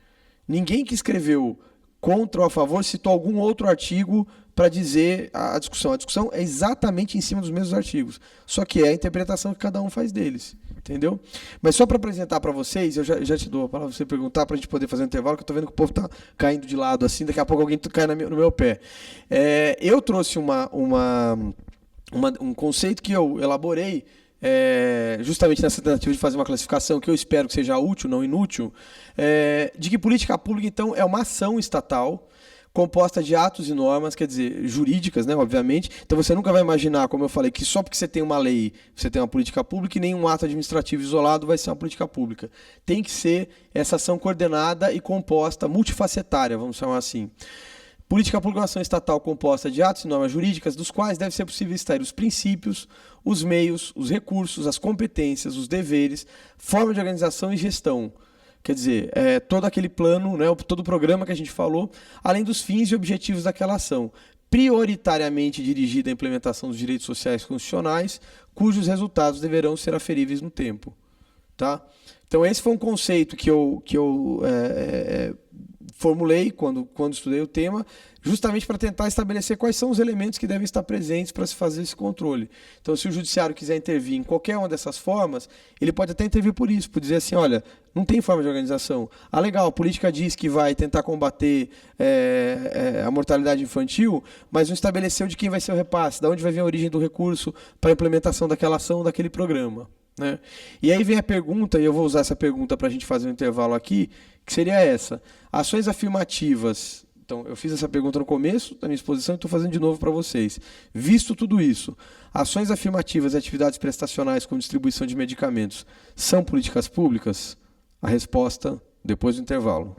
Ninguém que escreveu contra ou a favor citou algum outro artigo para dizer a discussão. A discussão é exatamente em cima dos mesmos artigos, só que é a interpretação que cada um faz deles, entendeu? Mas só para apresentar para vocês, eu já te dou a palavra para você perguntar, para a gente poder fazer um intervalo, que eu estou vendo que o povo está caindo de lado assim, daqui a pouco alguém cai no meu pé. Eu trouxe um conceito que eu elaborei justamente nessa tentativa de fazer uma classificação que eu espero que seja útil, não inútil, de que política pública, então, é uma ação estatal composta de atos e normas, quer dizer, jurídicas, né, obviamente. Então você nunca vai imaginar, como eu falei, que só porque você tem uma lei, você tem uma política pública e nenhum ato administrativo isolado vai ser uma política pública. Tem que ser essa ação coordenada e composta, multifacetária, vamos chamar assim. Política pública é uma ação estatal composta de atos e normas jurídicas, dos quais deve ser possível extrair os princípios, os meios, os recursos, as competências, os deveres, forma de organização e gestão. Quer dizer, todo aquele plano, né, todo o programa que a gente falou, além dos fins e objetivos daquela ação, prioritariamente dirigida à implementação dos direitos sociais constitucionais, cujos resultados deverão ser aferíveis no tempo. Tá? Então esse foi um conceito que eu formulei quando estudei o tema, justamente para tentar estabelecer quais são os elementos que devem estar presentes para se fazer esse controle. Então, se o judiciário quiser intervir em qualquer uma dessas formas, ele pode até intervir por isso, por dizer assim, olha, não tem forma de organização. Ah, legal, a política diz que vai tentar combater a mortalidade infantil, mas não estabeleceu de quem vai ser o repasse, de onde vai vir a origem do recurso para a implementação daquela ação, daquele programa. Né? E aí vem a pergunta, e eu vou usar essa pergunta para a gente fazer um intervalo aqui, que seria essa. Ações afirmativas. Então, eu fiz essa pergunta no começo da minha exposição e estou fazendo de novo para vocês. Visto tudo isso, ações afirmativas e atividades prestacionais como distribuição de medicamentos são políticas públicas? A resposta, depois do intervalo.